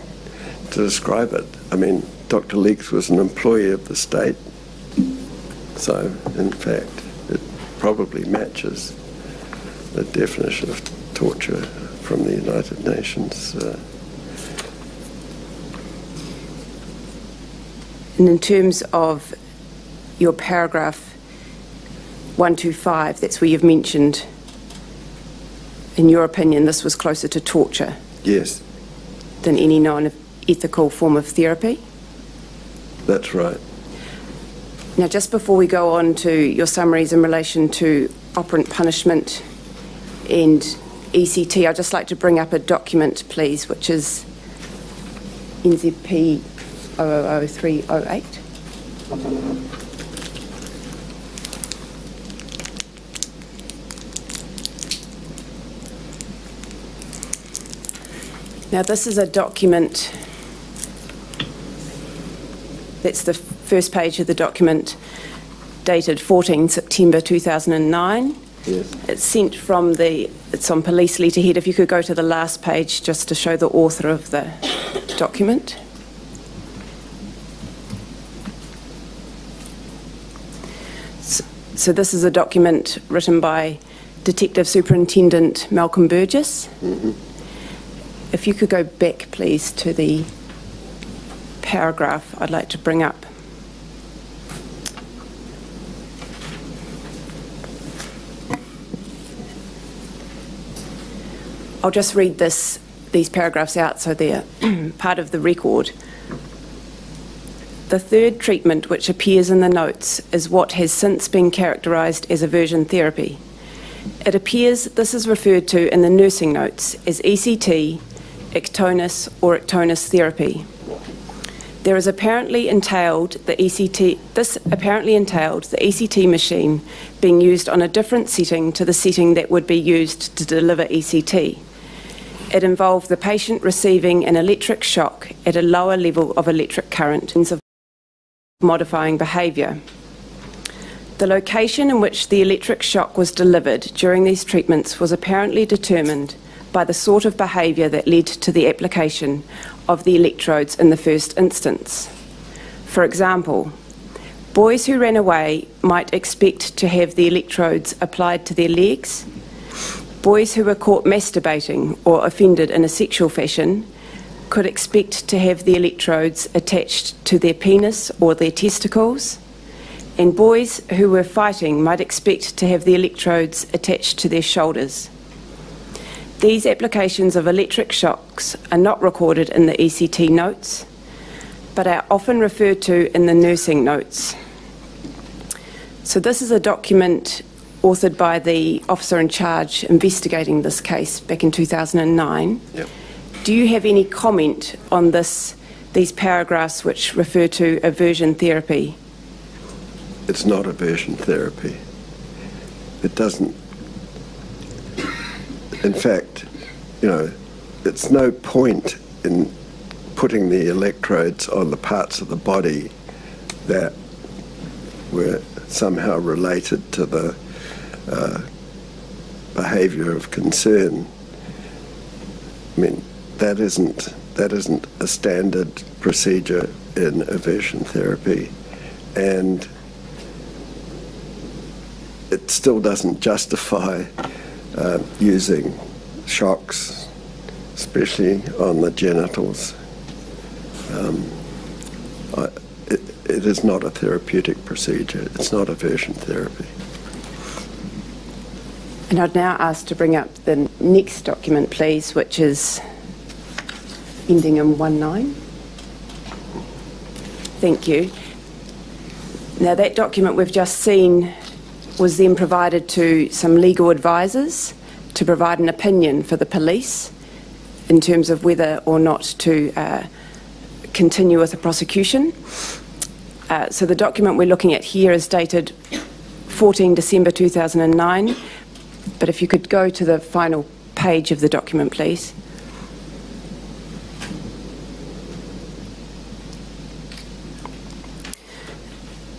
to describe it. I mean, Dr. Leeks was an employee of the state, so in fact it probably matches the definition of torture from the United Nations. And in terms of your paragraph 125, that's where you've mentioned, in your opinion, this was closer to torture? Yes. Than any non-ethical form of therapy? That's right. Now, just before we go on to your summaries in relation to operant punishment and ECT, I'd just like to bring up a document, please, which is NZP 0000308. Now, this is a document, that's the first page of the document, dated 14 September 2009. Yes. It's sent from it's on police letterhead. If you could go to the last page just to show the author of the document. So this is a document written by Detective Superintendent Malcolm Burgess. Mm-hmm. If you could go back, please, to the paragraph I'd like to bring up. I'll just read these paragraphs out so they're part of the record. The third treatment which appears in the notes is what has since been characterised as aversion therapy. It appears this is referred to in the nursing notes as ECT, ectonus or ectonus therapy. This apparently entailed the ECT machine being used on a different setting to the setting that would be used to deliver ECT. It involved the patient receiving an electric shock at a lower level of electric current of modifying behaviour. The location in which the electric shock was delivered during these treatments was apparently determined by the sort of behaviour that led to the application of the electrodes in the first instance. For example, boys who ran away might expect to have the electrodes applied to their legs. Boys who were caught masturbating or offended in a sexual fashion could expect to have the electrodes attached to their penis or their testicles, and boys who were fighting might expect to have the electrodes attached to their shoulders. These applications of electric shocks are not recorded in the ECT notes, but are often referred to in the nursing notes. So this is a document authored by the officer in charge investigating this case back in 2009. Yep. Do you have any comment on these paragraphs which refer to aversion therapy? It's not aversion therapy. It doesn't. In fact, it's no point in putting the electrodes on the parts of the body that were somehow related to the behaviour of concern. I mean, that isn't a standard procedure in aversion therapy, and it still doesn't justify using shocks, especially on the genitals. It is not a therapeutic procedure. It's not aversion therapy. And I'd now ask to bring up the next document, please, which is ending in 19. Thank you. Now, that document we've just seen was then provided to some legal advisors to provide an opinion for the police in terms of whether or not to continue with the prosecution. So the document we're looking at here is dated 14 December 2009, but if you could go to the final page of the document, please.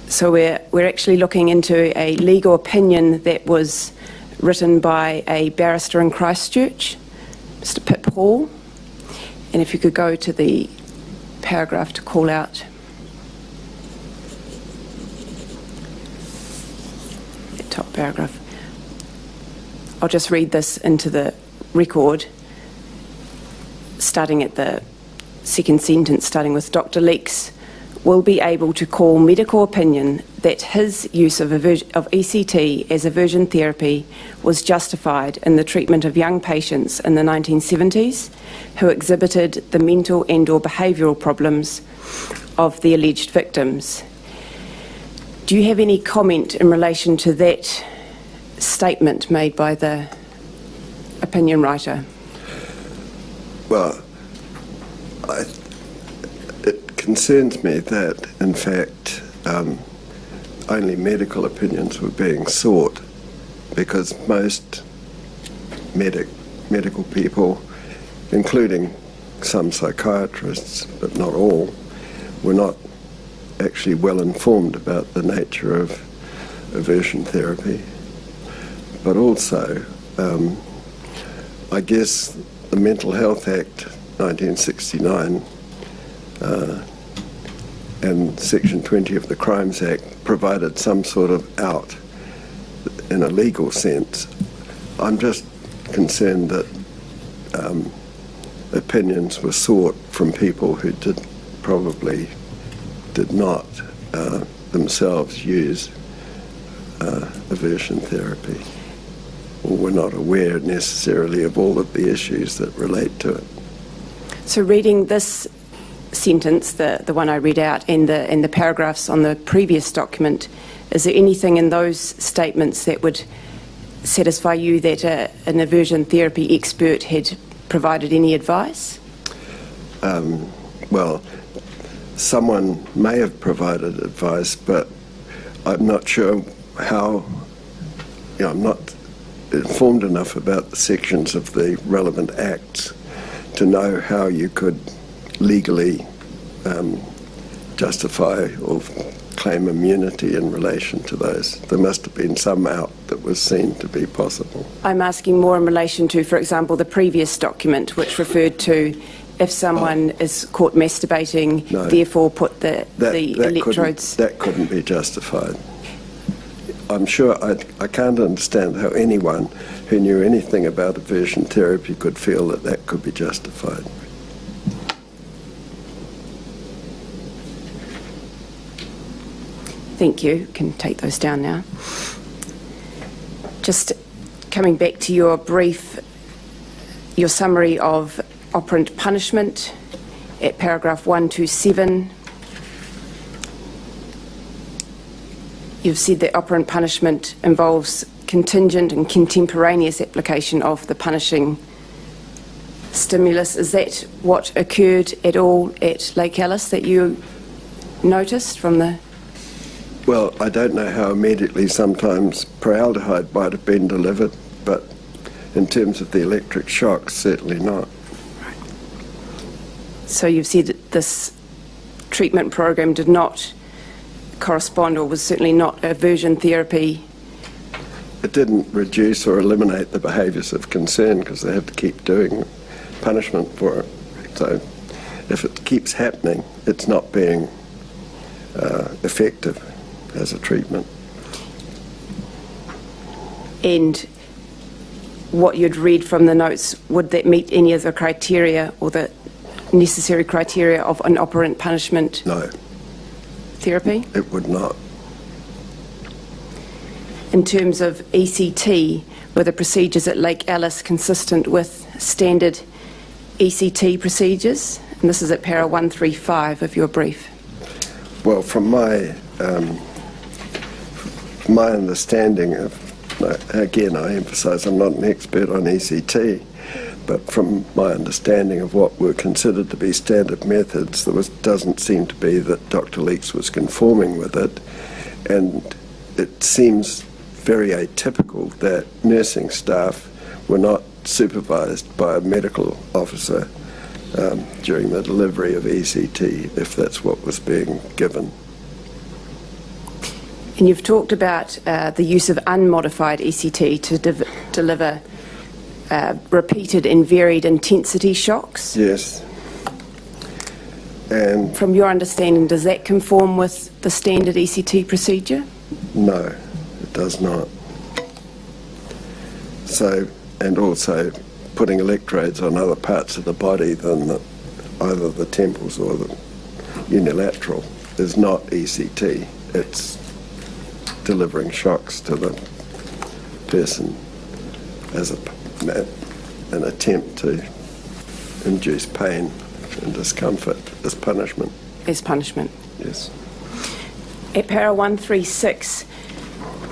So we're actually looking into a legal opinion that was written by a barrister in Christchurch, Mr. Pip Hall. And if you could go to the paragraph to call out. The top paragraph. I'll just read this into the record, starting at the second sentence, starting with Dr. Leeks will be able to call medical opinion that his use of ECT as aversion therapy was justified in the treatment of young patients in the 1970s who exhibited the mental and/or behavioural problems of the alleged victims. Do you have any comment in relation to that statement made by the opinion writer? Well, it concerns me that, in fact, only medical opinions were being sought, because most medical people, including some psychiatrists, but not all, were not actually well informed about the nature of aversion therapy. But also, I guess the Mental Health Act 1969 and Section 20 of the Crimes Act provided some sort of out in a legal sense. I'm just concerned that opinions were sought from people who probably did not themselves use aversion therapy, or were not aware necessarily of all of the issues that relate to it. So reading this sentence, the one I read out, and the paragraphs on the previous document, is there anything in those statements that would satisfy you that an aversion therapy expert had provided any advice? Well, someone may have provided advice, but I'm not sure how. I'm not informed enough about the sections of the relevant acts to know how you could legally justify or claim immunity in relation to those. There must have been some out that was seen to be possible. I'm asking more in relation to, for example, the previous document, which referred to if someone is caught masturbating, therefore put the electrodes... That couldn't be justified. I'm sure I can't understand how anyone who knew anything about aversion therapy could feel that that could be justified. Thank you. Can take those down now. Just coming back to your brief, your summary of operant punishment at paragraph 127. You've said that operant punishment involves contingent and contemporaneous application of the punishing stimulus. Is that what occurred at all at Lake Alice that you noticed from the... Well, I don't know how immediately sometimes formaldehyde might have been delivered, but in terms of the electric shocks, certainly not. So you've said that this treatment program did not correspond, or was certainly not aversion therapy. It didn't reduce or eliminate the behaviours of concern because they had to keep doing punishment for it. So if it keeps happening, it's not being effective as a treatment. And what you'd read from the notes, would that meet any of the criteria or the necessary criteria of an operant punishment? No. Therapy? It would not. In terms of ECT, were the procedures at Lake Alice consistent with standard ECT procedures? And this is at para 135 of your brief. Well, from my understanding of, again, I emphasise I'm not an expert on ECT, but from my understanding of what were considered to be standard methods, there doesn't seem to be that Dr. Leeks was conforming with it, and it seems very atypical that nursing staff were not supervised by a medical officer during the delivery of ECT, if that's what was being given. And you've talked about the use of unmodified ECT to deliver repeated and varied intensity shocks. Yes. And from your understanding, does that conform with the standard ECT procedure? No, it does not. So, and also putting electrodes on other parts of the body than either the temples or the unilateral is not ECT. It's delivering shocks to the person as an attempt to induce pain and discomfort as punishment. As punishment? Yes. At para 136,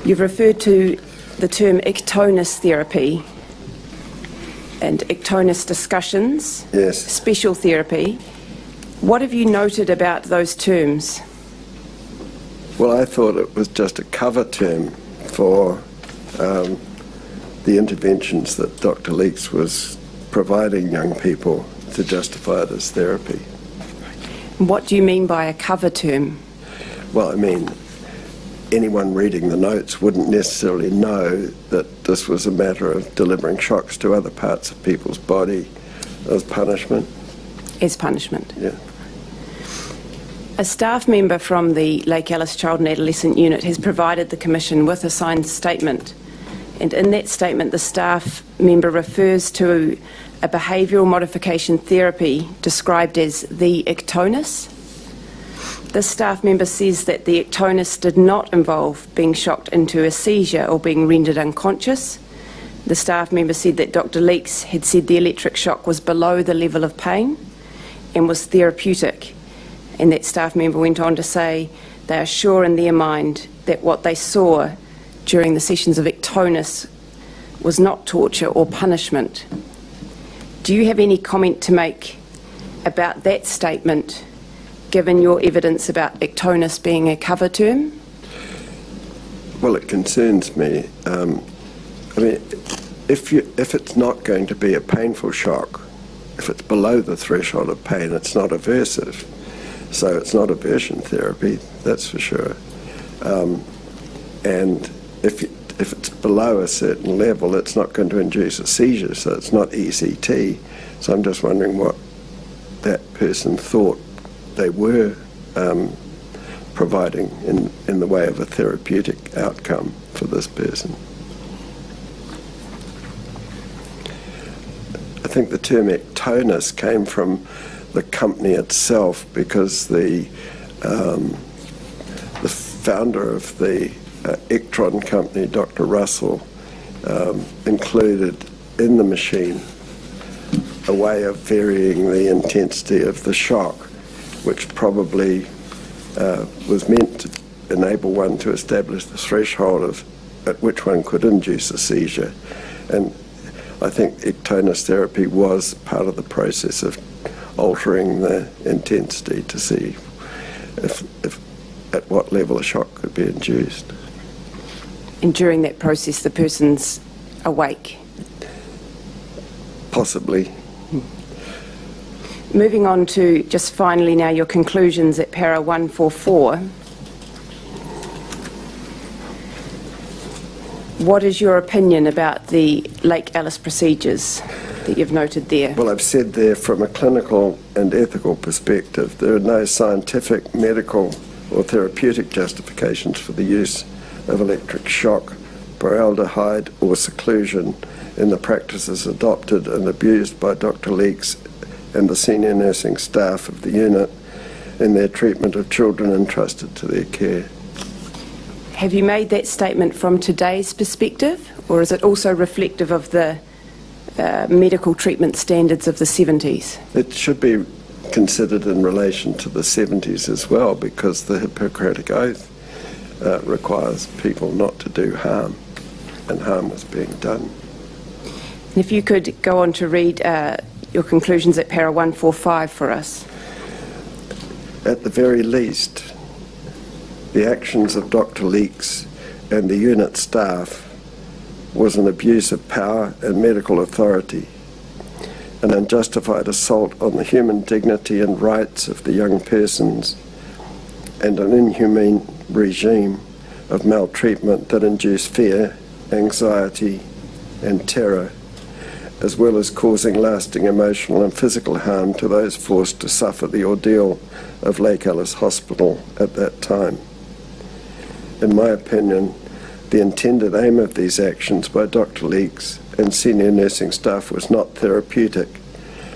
you've referred to the term ictonus therapy and ictonus discussions. Yes. Special therapy. What have you noted about those terms? Well, I thought it was just a cover term for the interventions that Dr. Leeks was providing young people to justify it as therapy. What do you mean by a cover term? Well, I mean, anyone reading the notes wouldn't necessarily know that this was a matter of delivering shocks to other parts of people's body as punishment. As punishment? Yeah. A staff member from the Lake Alice Child and Adolescent Unit has provided the Commission with a signed statement, and in that statement the staff member refers to a behavioural modification therapy described as the ictonus. This staff member says that the ictonus did not involve being shocked into a seizure or being rendered unconscious. The staff member said that Dr. Leeks had said the electric shock was below the level of pain and was therapeutic. And that staff member went on to say they are sure in their mind that what they saw during the sessions of ictonus was not torture or punishment. Do you have any comment to make about that statement, given your evidence about ictonus being a cover term? Well, it concerns me. I mean, if it's not going to be a painful shock, if it's below the threshold of pain, it's not aversive. So it's not aversion therapy, that's for sure. And if it's below a certain level, it's not going to induce a seizure, so it's not ECT. So I'm just wondering what that person thought they were providing in the way of a therapeutic outcome for this person. I think the term ictonus came from the company itself, because the founder of the Ectron company, Dr. Russell, included in the machine a way of varying the intensity of the shock, which probably was meant to enable one to establish the threshold at which one could induce a seizure. And I think ectonus therapy was part of the process of altering the intensity to see if at what level a shock could be induced. And during that process, the person's awake? Possibly. Moving on to just finally now your conclusions at para 144. What is your opinion about the Lake Alice procedures that you've noted there? Well, I've said there from a clinical and ethical perspective, there are no scientific, medical or therapeutic justifications for the use of electric shock, formaldehyde or seclusion in the practices adopted and abused by Dr. Leeks and the senior nursing staff of the unit in their treatment of children entrusted to their care. Have you made that statement from today's perspective, or is it also reflective of the medical treatment standards of the 70s? It should be considered in relation to the 70s as well, because the Hippocratic Oath requires people not to do harm, and harm was being done. And if you could go on to read your conclusions at para 145 for us. At the very least, the actions of Dr. Leeks and the unit staff was an abuse of power and medical authority, an unjustified assault on the human dignity and rights of the young persons, and an inhumane regime of maltreatment that induced fear, anxiety and terror, as well as causing lasting emotional and physical harm to those forced to suffer the ordeal of Lake Alice Hospital at that time. In my opinion, the intended aim of these actions by Dr. Leeks and senior nursing staff was not therapeutic,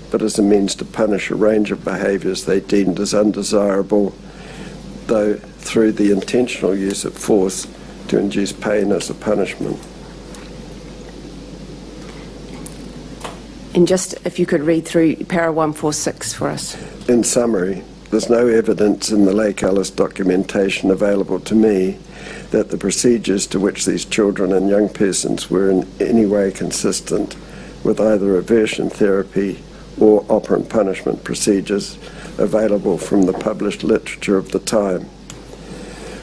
but as a means to punish a range of behaviours they deemed as undesirable, though through the intentional use of force to induce pain as a punishment. And just if you could read through para 146 for us. In summary, there's no evidence in the Lake Alice documentation available to me that the procedures to which these children and young persons were in any way consistent with either aversion therapy or operant punishment procedures available from the published literature of the time.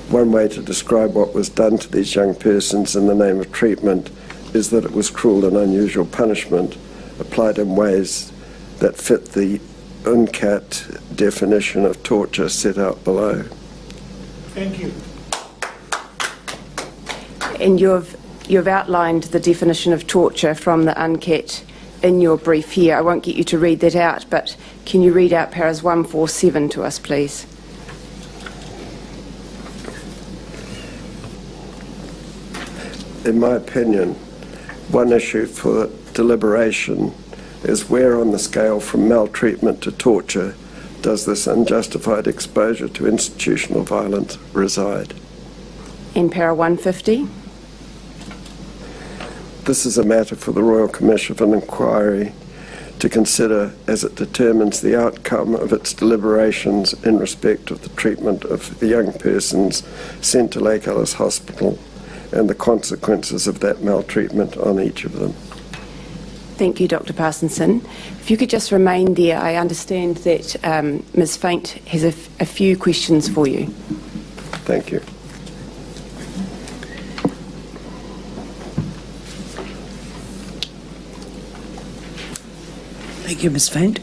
One way to describe what was done to these young persons in the name of treatment is that it was cruel and unusual punishment applied in ways that fit the UNCAT definition of torture set out below. Thank you. And you've outlined the definition of torture from the UNCAT in your brief here. I won't get you to read that out, but can you read out paras 147 to us, please? In my opinion, one issue for deliberation is where on the scale from maltreatment to torture does this unjustified exposure to institutional violence reside? In para 150? This is a matter for the Royal Commission of an Inquiry to consider as it determines the outcome of its deliberations in respect of the treatment of the young persons sent to Lake Alice Hospital and the consequences of that maltreatment on each of them. Thank you, Dr. Parsonson. If you could just remain there, I understand that Ms. Faint has a few questions for you. Thank you. Thank you, Ms. Faint.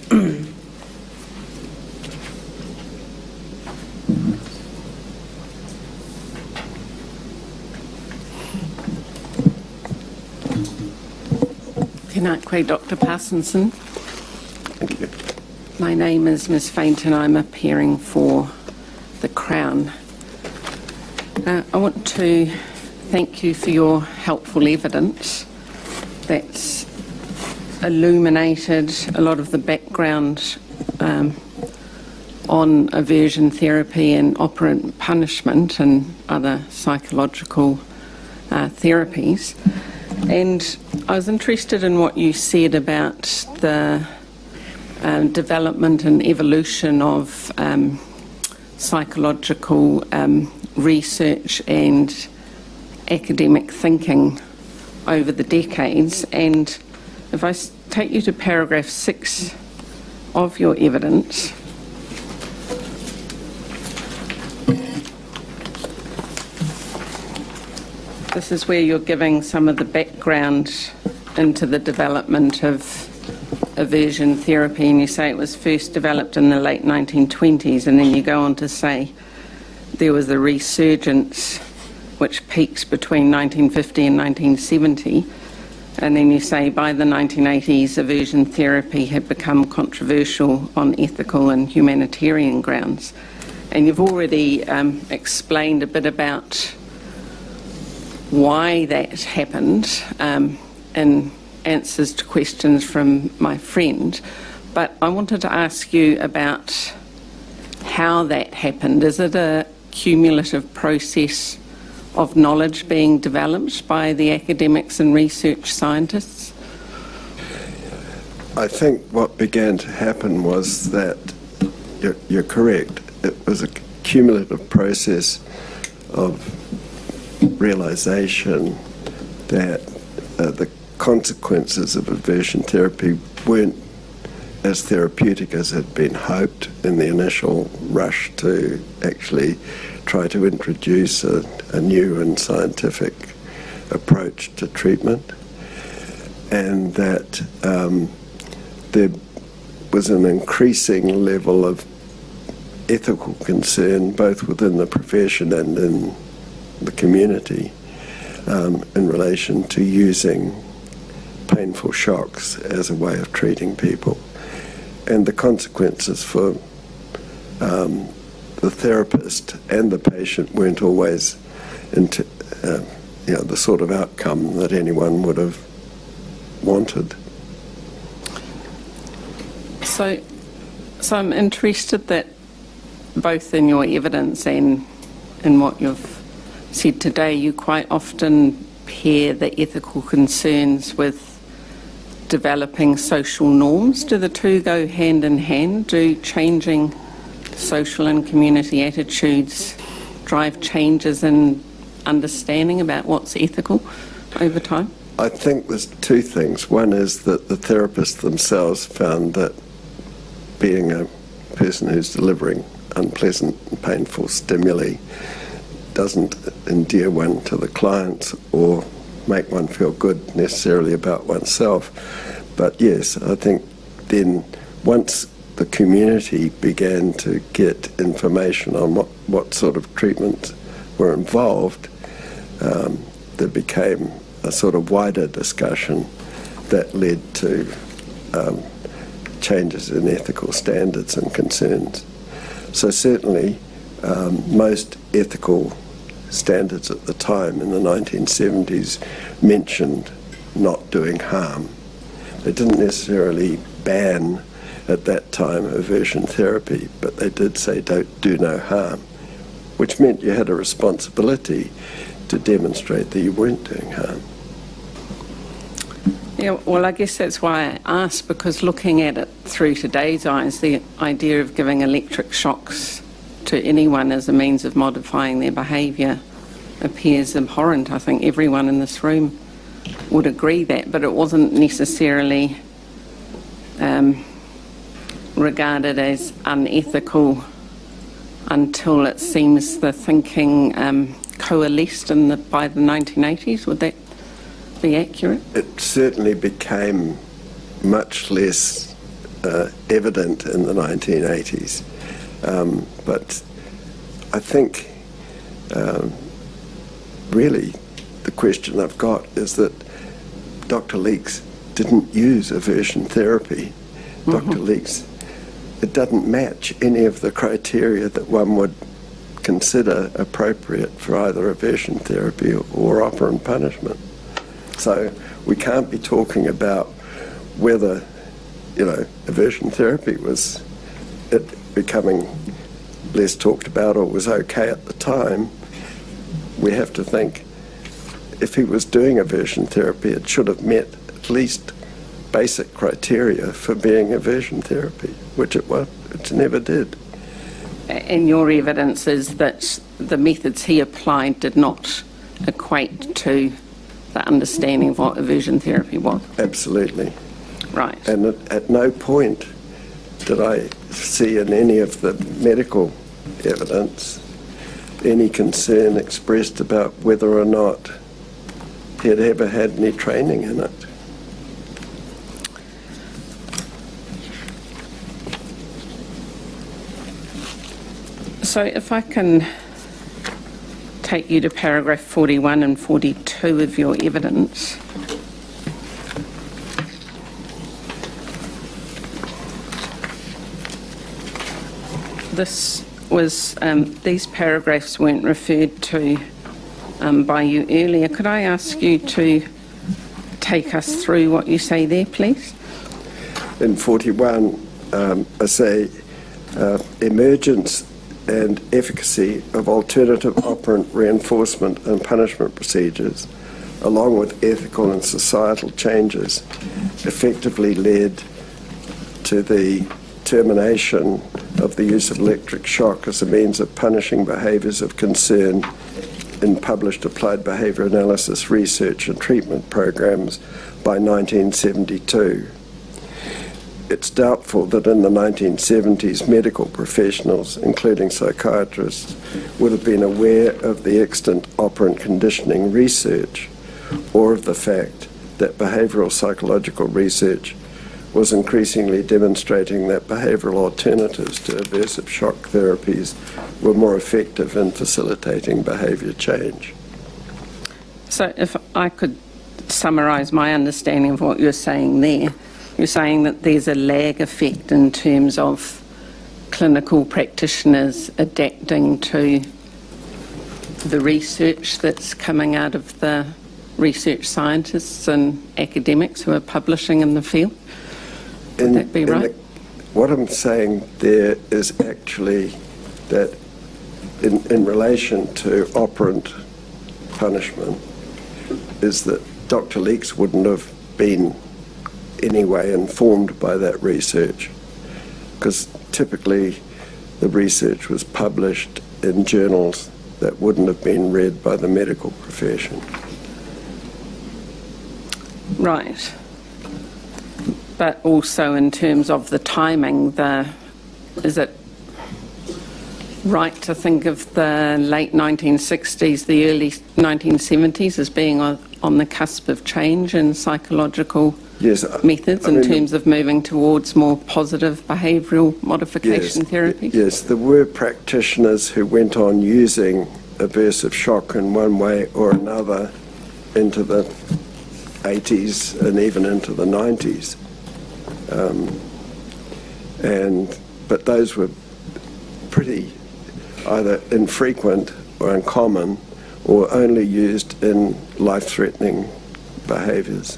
Dr. Parsonson. Thank you. My name is Ms. Faint and I'm appearing for the Crown. I want to thank you for your helpful evidence that's illuminated a lot of the background on aversion therapy and operant punishment and other psychological therapies. And I was interested in what you said about the development and evolution of psychological research and academic thinking over the decades. And if I take you to paragraph 6 of your evidence, this is where you're giving some of the background into the development of aversion therapy, and you say it was first developed in the late 1920s, and then you go on to say there was a resurgence which peaked between 1950 and 1970, and then you say by the 1980s aversion therapy had become controversial on ethical and humanitarian grounds. And you've already explained a bit about why that happened in answers to questions from my friend, but I wanted to ask you about how that happened. Is it a cumulative process of knowledge being developed by the academics and research scientists? I think what began to happen was that, you're correct, it was a cumulative process of realisation that the consequences of aversion therapy weren't as therapeutic as had been hoped in the initial rush to actually try to introduce a new and scientific approach to treatment, and that there was an increasing level of ethical concern both within the profession and in the community in relation to using painful shocks as a way of treating people, and the consequences for the therapist and the patient weren't always the sort of outcome that anyone would have wanted. So I'm interested that both in your evidence and in what you've said today, you quite often pair the ethical concerns with developing social norms. Do the two go hand in hand? Do changing social and community attitudes drive changes in understanding about what's ethical over time? I think there's two things. One is that the therapists themselves found that being a person who's delivering unpleasant and painful stimuli doesn't endear one to the clients or make one feel good necessarily about oneself. But yes, I think then once the community began to get information on what sort of treatments were involved, there became a sort of wider discussion that led to changes in ethical standards and concerns. So certainly most ethical standards at the time in the 1970s mentioned not doing harm. They didn't necessarily ban at that time aversion therapy, but they did say do no harm, which meant you had a responsibility to demonstrate that you weren't doing harm. Yeah, well, I guess that's why I asked, because looking at it through today's eyes, the idea of giving electric shocks to anyone as a means of modifying their behaviour appears abhorrent. I think everyone in this room would agree that, but it wasn't necessarily regarded as unethical until it seems the thinking coalesced by the 1980s. Would that be accurate? It certainly became much less evident in the 1980s. But I think really the question I've got is that Dr. Leeks didn't use aversion therapy. Mm-hmm. Dr. Leeks, it doesn't match any of the criteria that one would consider appropriate for either aversion therapy or operant punishment. So we can't be talking about whether, aversion therapy was becoming less talked about or was okay at the time, we have to think if he was doing aversion therapy, it should have met at least basic criteria for being aversion therapy, which it never did. And your evidence is that the methods he applied did not equate to the understanding of what aversion therapy was? Absolutely. Right. And at no point did I see in any of the medical evidence any concern expressed about whether or not he had ever had any training in it. So if I can take you to paragraph 41 and 42 of your evidence. This was, these paragraphs weren't referred to by you earlier. Could I ask you to take us through what you say there, please? In 41, I say emergence and efficacy of alternative operant reinforcement and punishment procedures, along with ethical and societal changes, effectively led to the termination of the use of electric shock as a means of punishing behaviours of concern in published applied behaviour analysis research and treatment programs by 1972. It's doubtful that in the 1970s medical professionals, including psychiatrists, would have been aware of the extant operant conditioning research or of the fact that behavioural psychological research was increasingly demonstrating that behavioural alternatives to aversive shock therapies were more effective in facilitating behaviour change. So if I could summarise my understanding of what you're saying there, you're saying that there's a lag effect in terms of clinical practitioners adapting to the research that's coming out of the research scientists and academics who are publishing in the field. Would that be right? What I'm saying there is actually that in relation to operant punishment is that Dr. Leeks wouldn't have been anyway informed by that research, because typically the research was published in journals that wouldn't have been read by the medical profession. Right. But also in terms of the timing, is it right to think of the late 1960s, the early 1970s as being on the cusp of change in psychological methods in terms of moving towards more positive behavioural modification therapy? Yes, there were practitioners who went on using aversive shock in one way or another into the 80s and even into the 90s. But those were pretty either infrequent or uncommon or only used in life-threatening behaviours.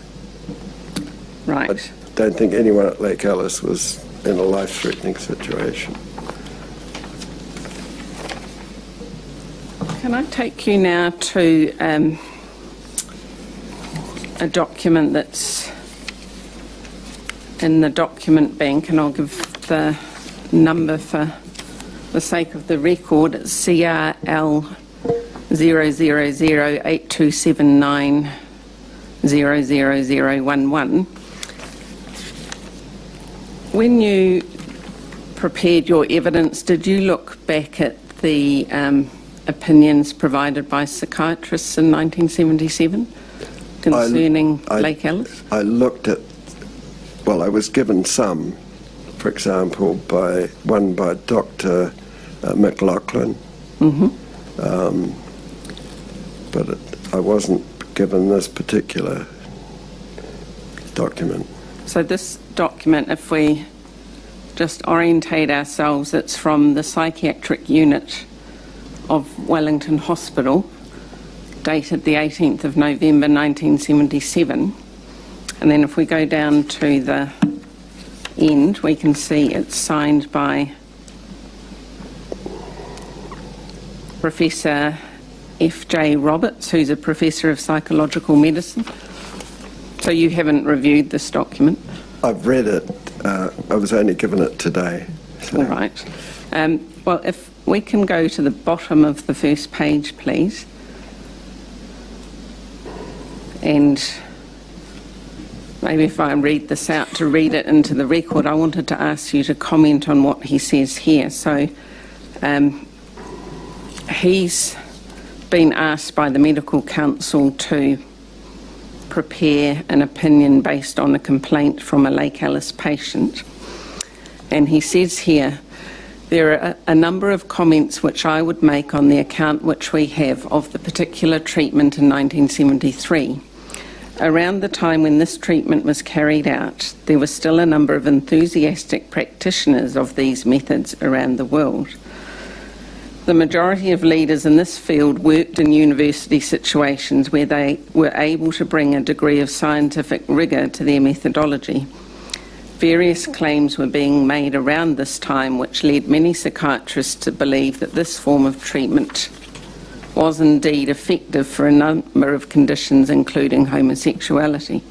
Right. I don't think anyone at Lake Alice was in a life-threatening situation. Can I take you now to a document that's in the document bank, and I'll give the number for the sake of the record. It's CRL 0008279000011. When you prepared your evidence, did you look back at the opinions provided by psychiatrists in 1977 concerning Lake Alice? I looked at, well, I was given some, for example, one by Dr. McLaughlin, but I wasn't given this particular document. So this document, if we just orientate ourselves, it's from the psychiatric unit of Wellington Hospital, dated the 18th of November 1977. And then if we go down to the end, we can see it's signed by Professor F.J. Roberts, who's a professor of psychological medicine. So you haven't reviewed this document? I've read it. I was only given it today. So. All right. Well, if we can go to the bottom of the first page, please. And maybe if I read this out to read it into the record, I wanted to ask you to comment on what he says here. So he's been asked by the Medical Council to prepare an opinion based on a complaint from a Lake Alice patient. And he says here, there are a number of comments which I would make on the account which we have of the particular treatment in 1973. Around the time when this treatment was carried out, there was still a number of enthusiastic practitioners of these methods around the world. The majority of leaders in this field worked in university situations where they were able to bring a degree of scientific rigour to their methodology. Various claims were being made around this time which led many psychiatrists to believe that this form of treatment was indeed effective for a number of conditions, including homosexuality.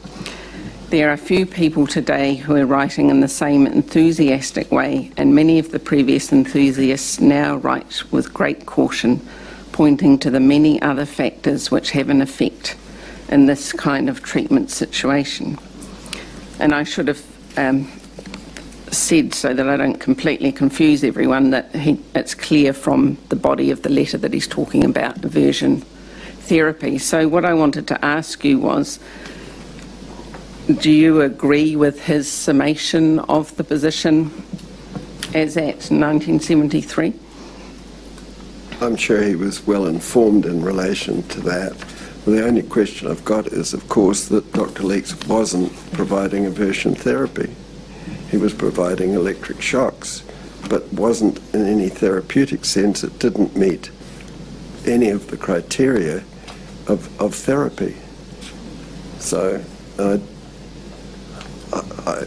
There are few people today who are writing in the same enthusiastic way, and many of the previous enthusiasts now write with great caution, pointing to the many other factors which have an effect in this kind of treatment situation. And I should have said, so that I don't completely confuse everyone, that it's clear from the body of the letter that he's talking about aversion therapy. So what I wanted to ask you was, do you agree with his summation of the position as at 1973? I'm sure he was well informed in relation to that. Well, the only question I've got is, of course, that Dr. Leeks wasn't providing aversion therapy. He was providing electric shocks, but wasn't in any therapeutic sense. It didn't meet any of the criteria of therapy. So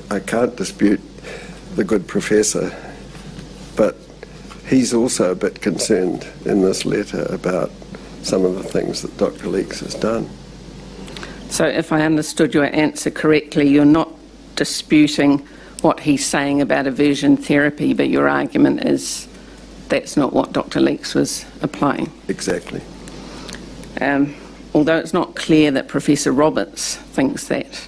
I can't dispute the good professor, but he's also a bit concerned in this letter about some of the things that Dr. Leeks has done. So if I understood your answer correctly, you're not disputing what he's saying about aversion therapy, but your argument is that's not what Dr. Leeks was applying. Exactly. Although it's not clear that Professor Roberts thinks that,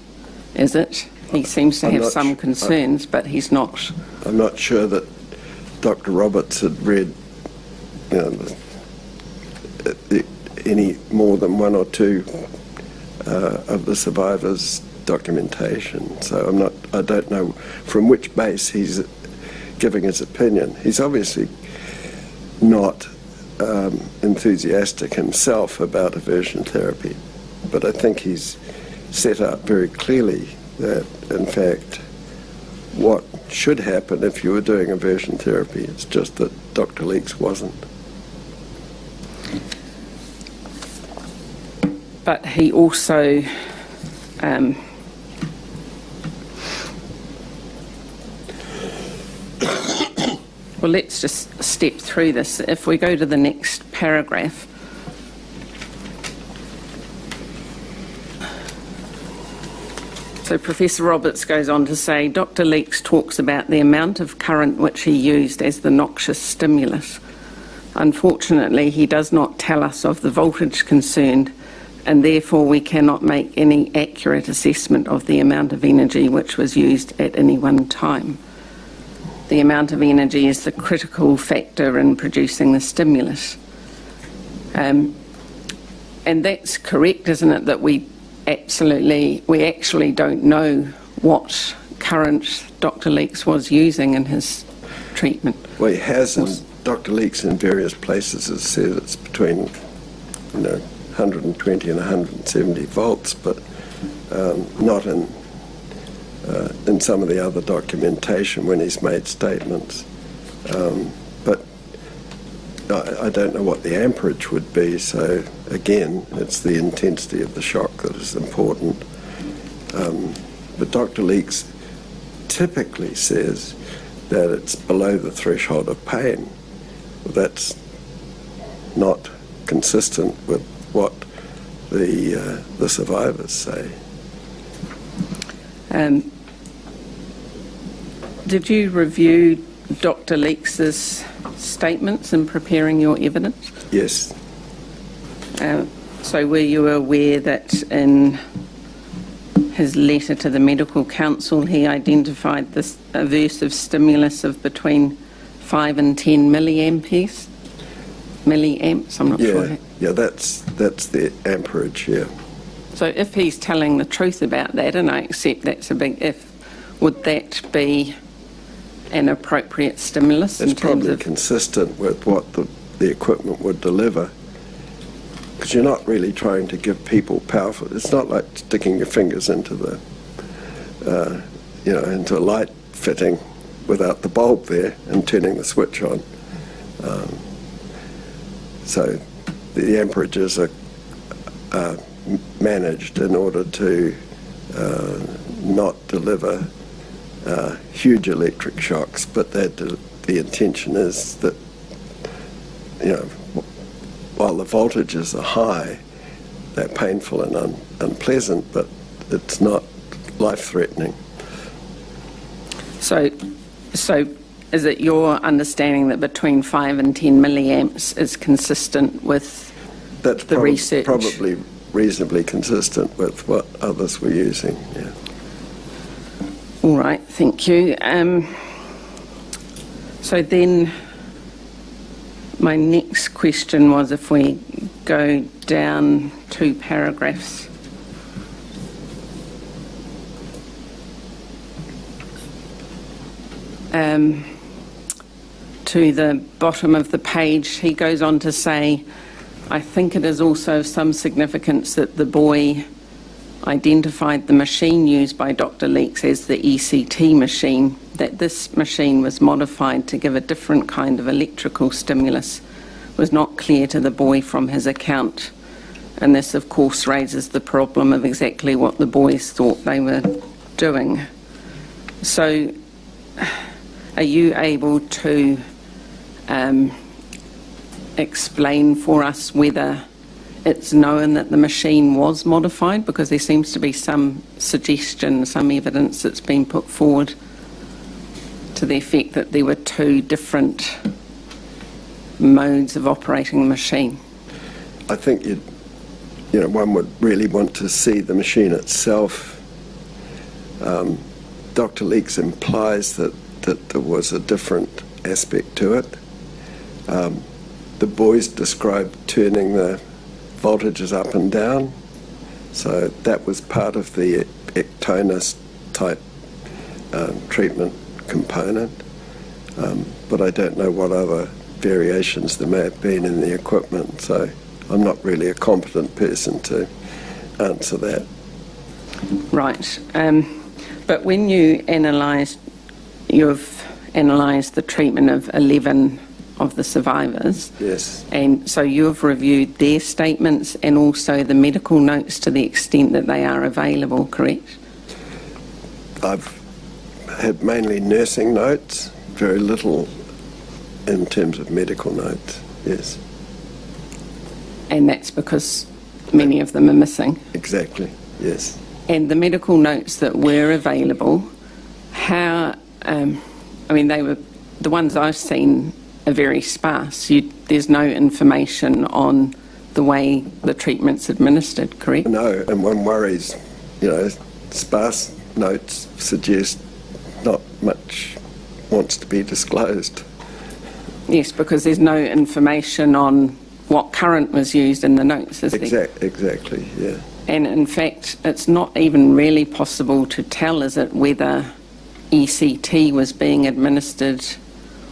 is it? He seems to have some concerns, but he's not. I'm not sure that Dr. Roberts had read, you know, any more than one or two of the survivors' documentation. So I don't know from which base he's giving his opinion. He's obviously not enthusiastic himself about aversion therapy, but I think he's set out very clearly that, in fact, what should happen if you were doing aversion therapy. It's just that Dr. Leeks wasn't. But he also well, let's just step through this. If we go to the next paragraph, so Professor Roberts goes on to say, Dr. Leeks talks about the amount of current which he used as the noxious stimulus. Unfortunately, he does not tell us of the voltage concerned, and therefore we cannot make any accurate assessment of the amount of energy which was used at any one time. The amount of energy is the critical factor in producing the stimulus. And that's correct, isn't it, that we actually don't know what current Dr. Leeks was using in his treatment? Well, he has, and Dr. Leeks in various places has said it's between, 120 and 170 volts, but not in some of the other documentation when he's made statements. But I don't know what the amperage would be, so again, it's the intensity of the shock that is important. But Dr. Leeks typically says that it's below the threshold of pain. That's not consistent with what the survivors say. Did you review Dr. Leeks' statements in preparing your evidence? Yes. So were you aware that in his letter to the Medical Council he identified this aversive stimulus of between 5 and 10 milliamps? Milliamps, I'm not sure. Yeah, that's the amperage, yeah. So if he's telling the truth about that, and I accept that's a big if, would that be an appropriate stimulus? It's probably consistent with what the equipment would deliver, because you're not really trying to give people powerful. It's not like sticking your fingers into the, into a light fitting without the bulb there and turning the switch on. So the amperages are managed in order to not deliver huge electric shocks, but the intention is that, while the voltages are high, they're painful and unpleasant, but it's not life-threatening. So is it your understanding that between 5 and 10 milliamps is consistent with the research? Probably reasonably consistent with what others were using, yeah. All right, thank you. So then my next question was, if we go down 2 paragraphs. To the bottom of the page, he goes on to say, I think it is also of some significance that the boy identified the machine used by Dr. Leeks as the ECT machine, that this machine was modified to give a different kind of electrical stimulus was not clear to the boy from his account. And this, of course, raises the problem of exactly what the boys thought they were doing. So, are you able to explain for us whether it's known that the machine was modified? Because there seems to be some suggestion, some evidence that's been put forward to the effect that there were 2 different modes of operating the machine. I think one would really want to see the machine itself. Dr. Leeks implies that there was a different aspect to it. The boys described turning the voltages up and down, so that was part of the ectonus type treatment component, but I don't know what other variations there may have been in the equipment, so I'm not really a competent person to answer that. Right, but when you've analysed the treatment of 11 of the survivors. Yes. And so you've reviewed their statements and also the medical notes to the extent that they are available, correct? I've had mainly nursing notes, very little in terms of medical notes, yes. And that's because many of them are missing? Exactly, yes. And the medical notes that were available, how, they were, the ones I've seen are very sparse. There's no information on the way the treatment's administered, correct? No, and one worries, sparse notes suggest not much wants to be disclosed. Yes, because there's no information on what current was used in the notes, is there? Exactly, yeah. And in fact, it's not even really possible to tell, is it, whether ECT was being administered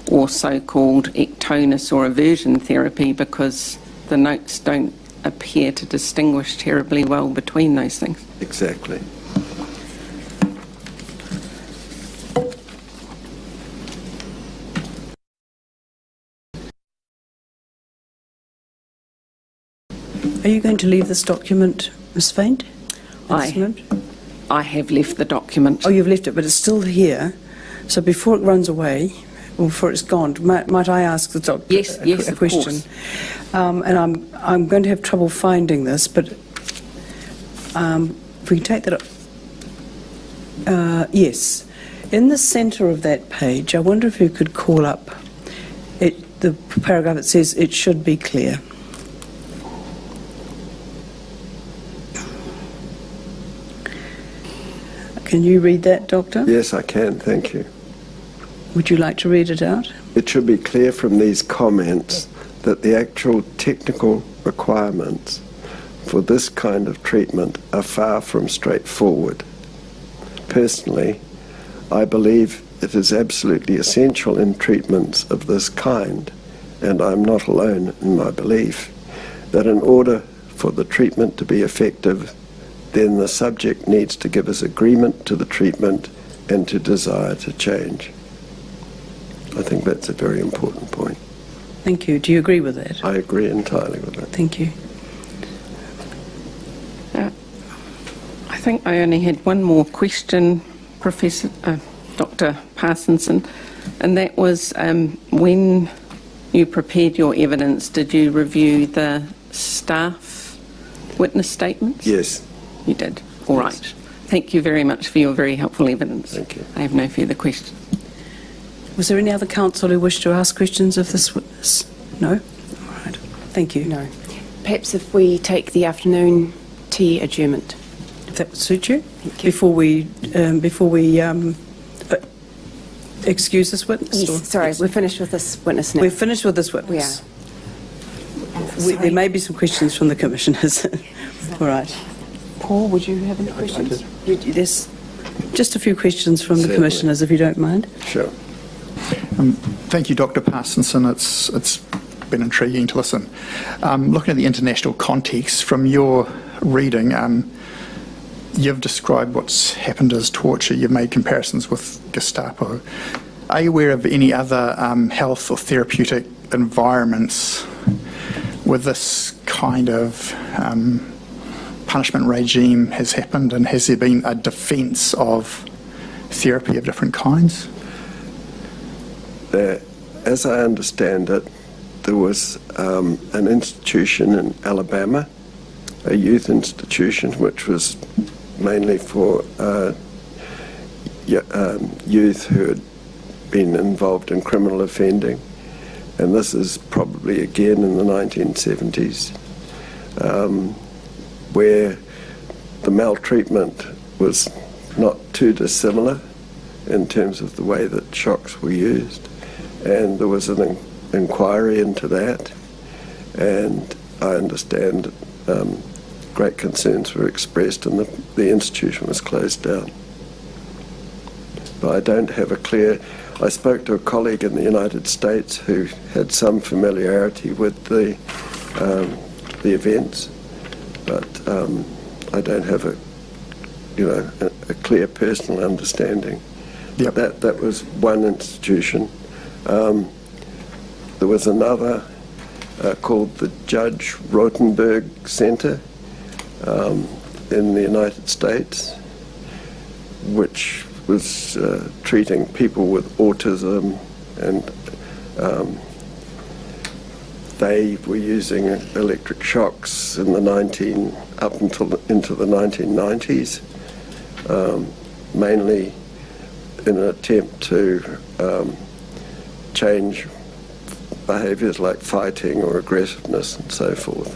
or so-called ectonus or aversion therapy, because the notes don't appear to distinguish terribly well between those things. Exactly. Are you going to leave this document, Ms. Faint? I have left the document. Oh, you've left it, but it's still here. So before it runs away, before it's gone, might I ask the doctor Yes, a of question? course. And I'm going to have trouble finding this, but if we can take that up. Yes. In the centre of that page, I wonder if you could call up the paragraph that says it should be clear. Can you read that, Doctor? Yes, I can, thank you. Would you like to read it out? It should be clear from these comments that the actual technical requirements for this kind of treatment are far from straightforward. Personally, I believe it is absolutely essential in treatments of this kind, and I'm not alone in my belief, that in order for the treatment to be effective, then the subject needs to give his agreement to the treatment and to desire to change. I think that's a very important point. Thank you. Do you agree with that? I agree entirely with that. Thank you. I think I only had one more question, Dr. Parsonson, and that was when you prepared your evidence, did you review the staff witness statements? Yes. You did. All right. Thank you very much for your very helpful evidence. Thank you. I have no further questions. Was there any other counsel who wished to ask questions of this witness? No? All right. Thank you. No. Perhaps if we take the afternoon tea adjournment. If that would suit you. Thank you. Before we excuse this witness? Yes, or- sorry, yes. we're finished with this witness now. We're finished with this We witness. are. There may be some questions from the commissioners. All right. Paul, would you have any questions? There's just a few questions from the Certainly. commissioners, if you don't mind. Sure. Thank you, Dr. Parsonson. It's been intriguing to listen. Looking at the international context, from your reading, you've described what's happened as torture. You've made comparisons with Gestapo. Are you aware of any other health or therapeutic environments where this kind of punishment regime has happened, and has there been a defence of therapy of different kinds? As I understand it, there was an institution in Alabama, a youth institution, which was mainly for youth who had been involved in criminal offending. And this is probably again in the 1970s, where the maltreatment was not too dissimilar in terms of the way that shocks were used. And there was an inquiry into that, and I understand great concerns were expressed, and the institution was closed down. But I don't have a clear... I spoke to a colleague in the United States who had some familiarity with the events, but I don't have a clear personal understanding. Yep. That was one institution. There was another called the Judge Rotenberg Center in the United States, which was treating people with autism, and they were using electric shocks in the up until into the 1990s, mainly in an attempt to change behaviours like fighting or aggressiveness and so forth.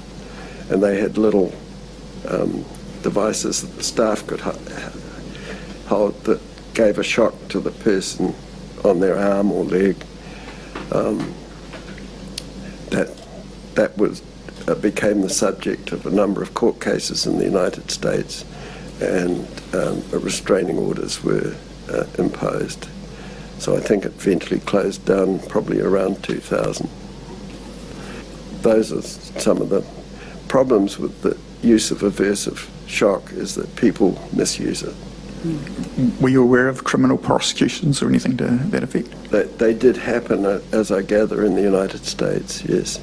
And they had little devices that the staff could hold that gave a shock to the person on their arm or leg. That was became the subject of a number of court cases in the United States, and restraining orders were imposed. So I think it eventually closed down probably around 2000. Those are some of the problems with the use of aversive shock, is that people misuse it. Were you aware of criminal prosecutions or anything to that effect? They did happen, as I gather, in the United States, yes.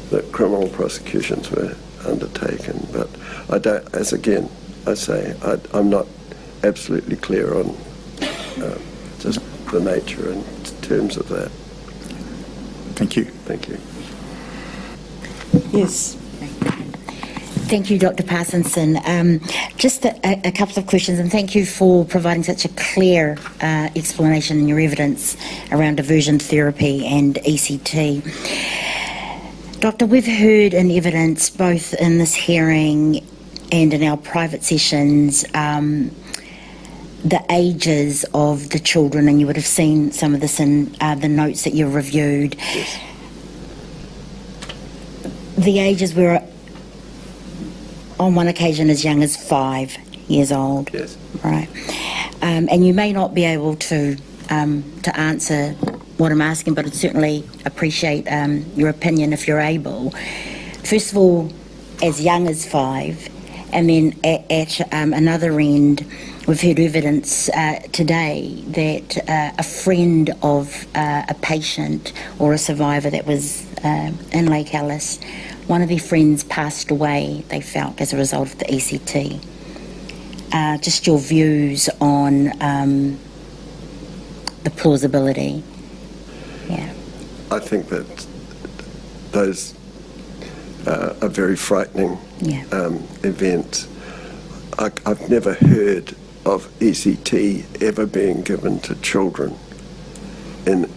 That criminal prosecutions were undertaken, but I don't, as again, I say, I'm not absolutely clear on just the nature and terms of that. Thank you. Thank you. Yes. Thank you, Dr. Parsonson. Just a couple of questions, and thank you for providing such a clear explanation in your evidence around diversion therapy and ECT. Doctor, we've heard in evidence, both in this hearing and in our private sessions, the ages of the children, and you would have seen some of this in the notes that you've reviewed. Yes. The ages were on one occasion as young as 5 years old. Yes. Right. And you may not be able to answer what I'm asking, but I'd certainly appreciate your opinion if you're able. First of all, as young as 5, and then at another end, we've heard evidence today that a friend of a patient or a survivor that was in Lake Alice, one of their friends passed away, they felt, as a result of the ECT. Just your views on the plausibility. Yeah. I think that those are very frightening events. I've never heard of ECT ever being given to children. And,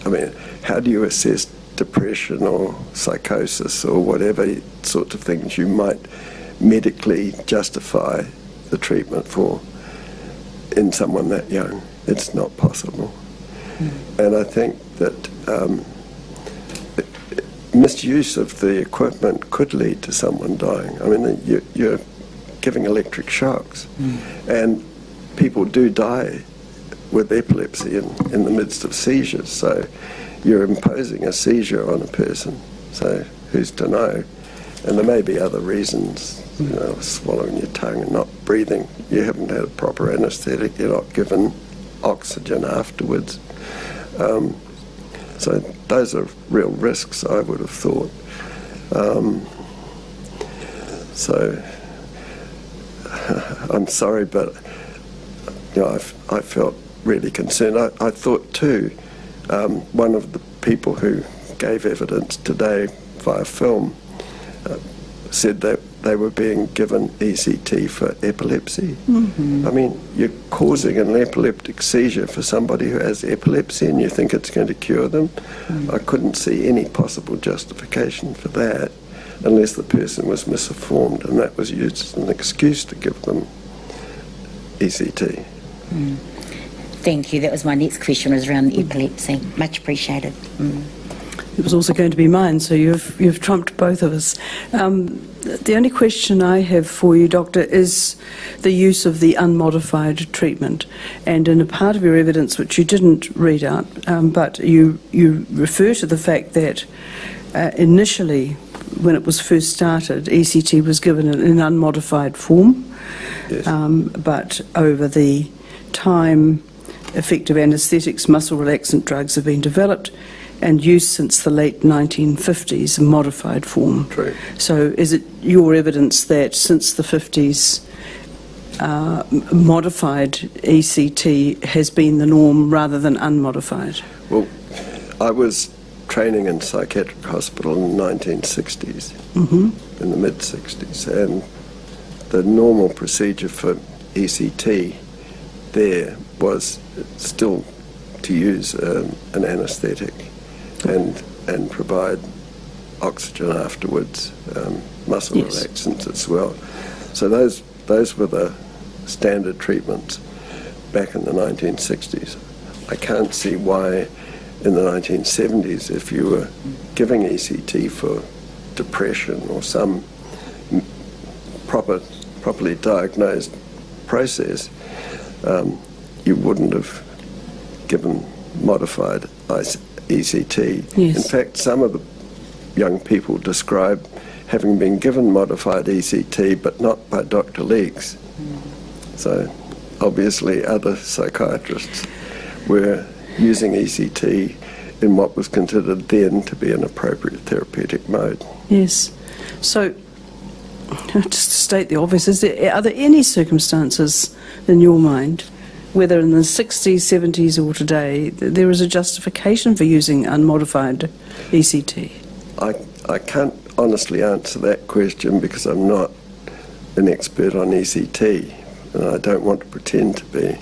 I mean, how do you assess depression or psychosis or whatever sorts of things you might medically justify the treatment for in someone that young? It's not possible. And I think that misuse of the equipment could lead to someone dying. I mean, you're giving electric shocks, and people do die with epilepsy in the midst of seizures. So you're imposing a seizure on a person. So who's to know? And there may be other reasons, swallowing your tongue and not breathing. You haven't had a proper anaesthetic. You're not given oxygen afterwards. So those are real risks, I would have thought. So I'm sorry, but I felt really concerned. I thought too, one of the people who gave evidence today via film said that they were being given ECT for epilepsy. I mean, you're causing an epileptic seizure for somebody who has epilepsy and you think it's going to cure them. I couldn't see any possible justification for that unless the person was misinformed, and that was used as an excuse to give them ECT. Thank you. That was my next question, was around the epilepsy. Much appreciated. It was also going to be mine, so you've trumped both of us. The only question I have for you, Doctor, is the use of the unmodified treatment. And in a part of your evidence, which you didn't read out, but you refer to the fact that initially, when it was first started, ECT was given in an unmodified form. Yes. But over the time, effective anaesthetics, muscle relaxant drugs have been developed and used since the late 1950s in modified form. True. So is it your evidence that since the 50s, modified ECT has been the norm rather than unmodified? Well, I was training in psychiatric hospital in the 1960s, in the mid-60s, and the normal procedure for ECT there was still to use an anaesthetic and provide oxygen afterwards, muscle relaxants as well. So those were the standard treatments back in the 1960s. I can't see why in the 1970s, if you were giving ECT for depression or some properly diagnosed process, you wouldn't have given modified ECT. Yes. In fact, some of the young people describe having been given modified ECT, but not by Dr. Leeks. So obviously other psychiatrists were using ECT in what was considered then to be an appropriate therapeutic mode. Yes. So, just to state the obvious, are there any circumstances in your mind whether in the 60s, 70s or today, there is a justification for using unmodified ECT? I can't honestly answer that question because I'm not an expert on ECT, and I don't want to pretend to be.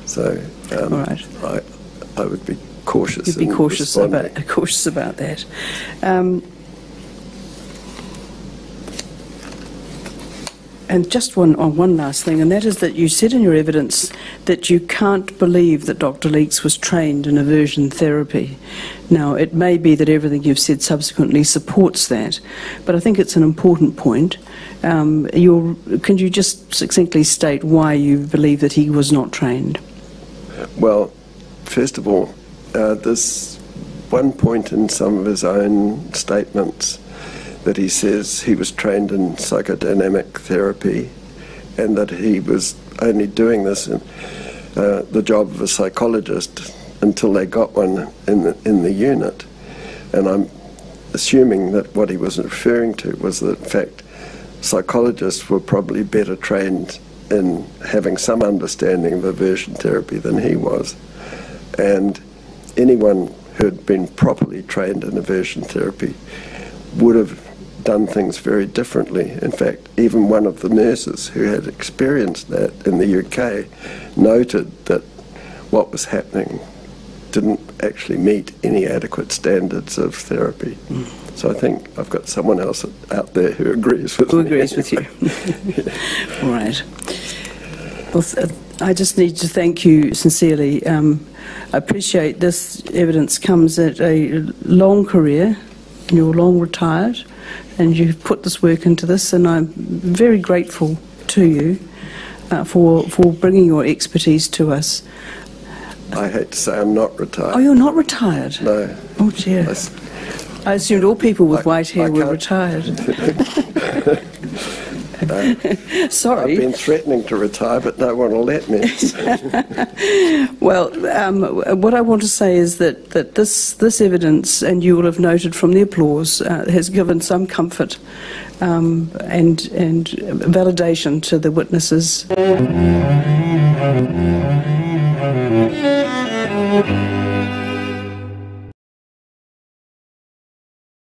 So All right. I would be cautious. You'd be in cautious responding. about that. And just one last thing, and that is that you said in your evidence that you can't believe that Dr. Leeks was trained in aversion therapy. Now, it may be that everything you've said subsequently supports that, but I think it's an important point. Can you just succinctly state why you believe that he was not trained? Well, first of all, there's one point in some of his own statements that he says he was trained in psychodynamic therapy and that he was only doing this in the job of a psychologist until they got one in the unit. And I'm assuming that what he was referring to was that, in fact, psychologists were probably better trained in having some understanding of aversion therapy than he was. And anyone who had been properly trained in aversion therapy would have done things very differently. In fact, even one of the nurses who had experienced that in the UK noted that what was happening didn't actually meet any adequate standards of therapy. So I think I've got someone else out there who agrees with me. Who agrees with you. All right. Well, I just need to thank you sincerely. I appreciate this evidence comes at a long career. You're long retired and you've put this work into this, and I'm very grateful to you for bringing your expertise to us. I hate to say I'm not retired. Oh, you're not retired? No. Oh dear. I assumed all people with white hair were retired. Sorry. I've been threatening to retire, but no one will let me. Well, what I want to say is that this evidence, and you will have noted from the applause, has given some comfort and validation to the witnesses.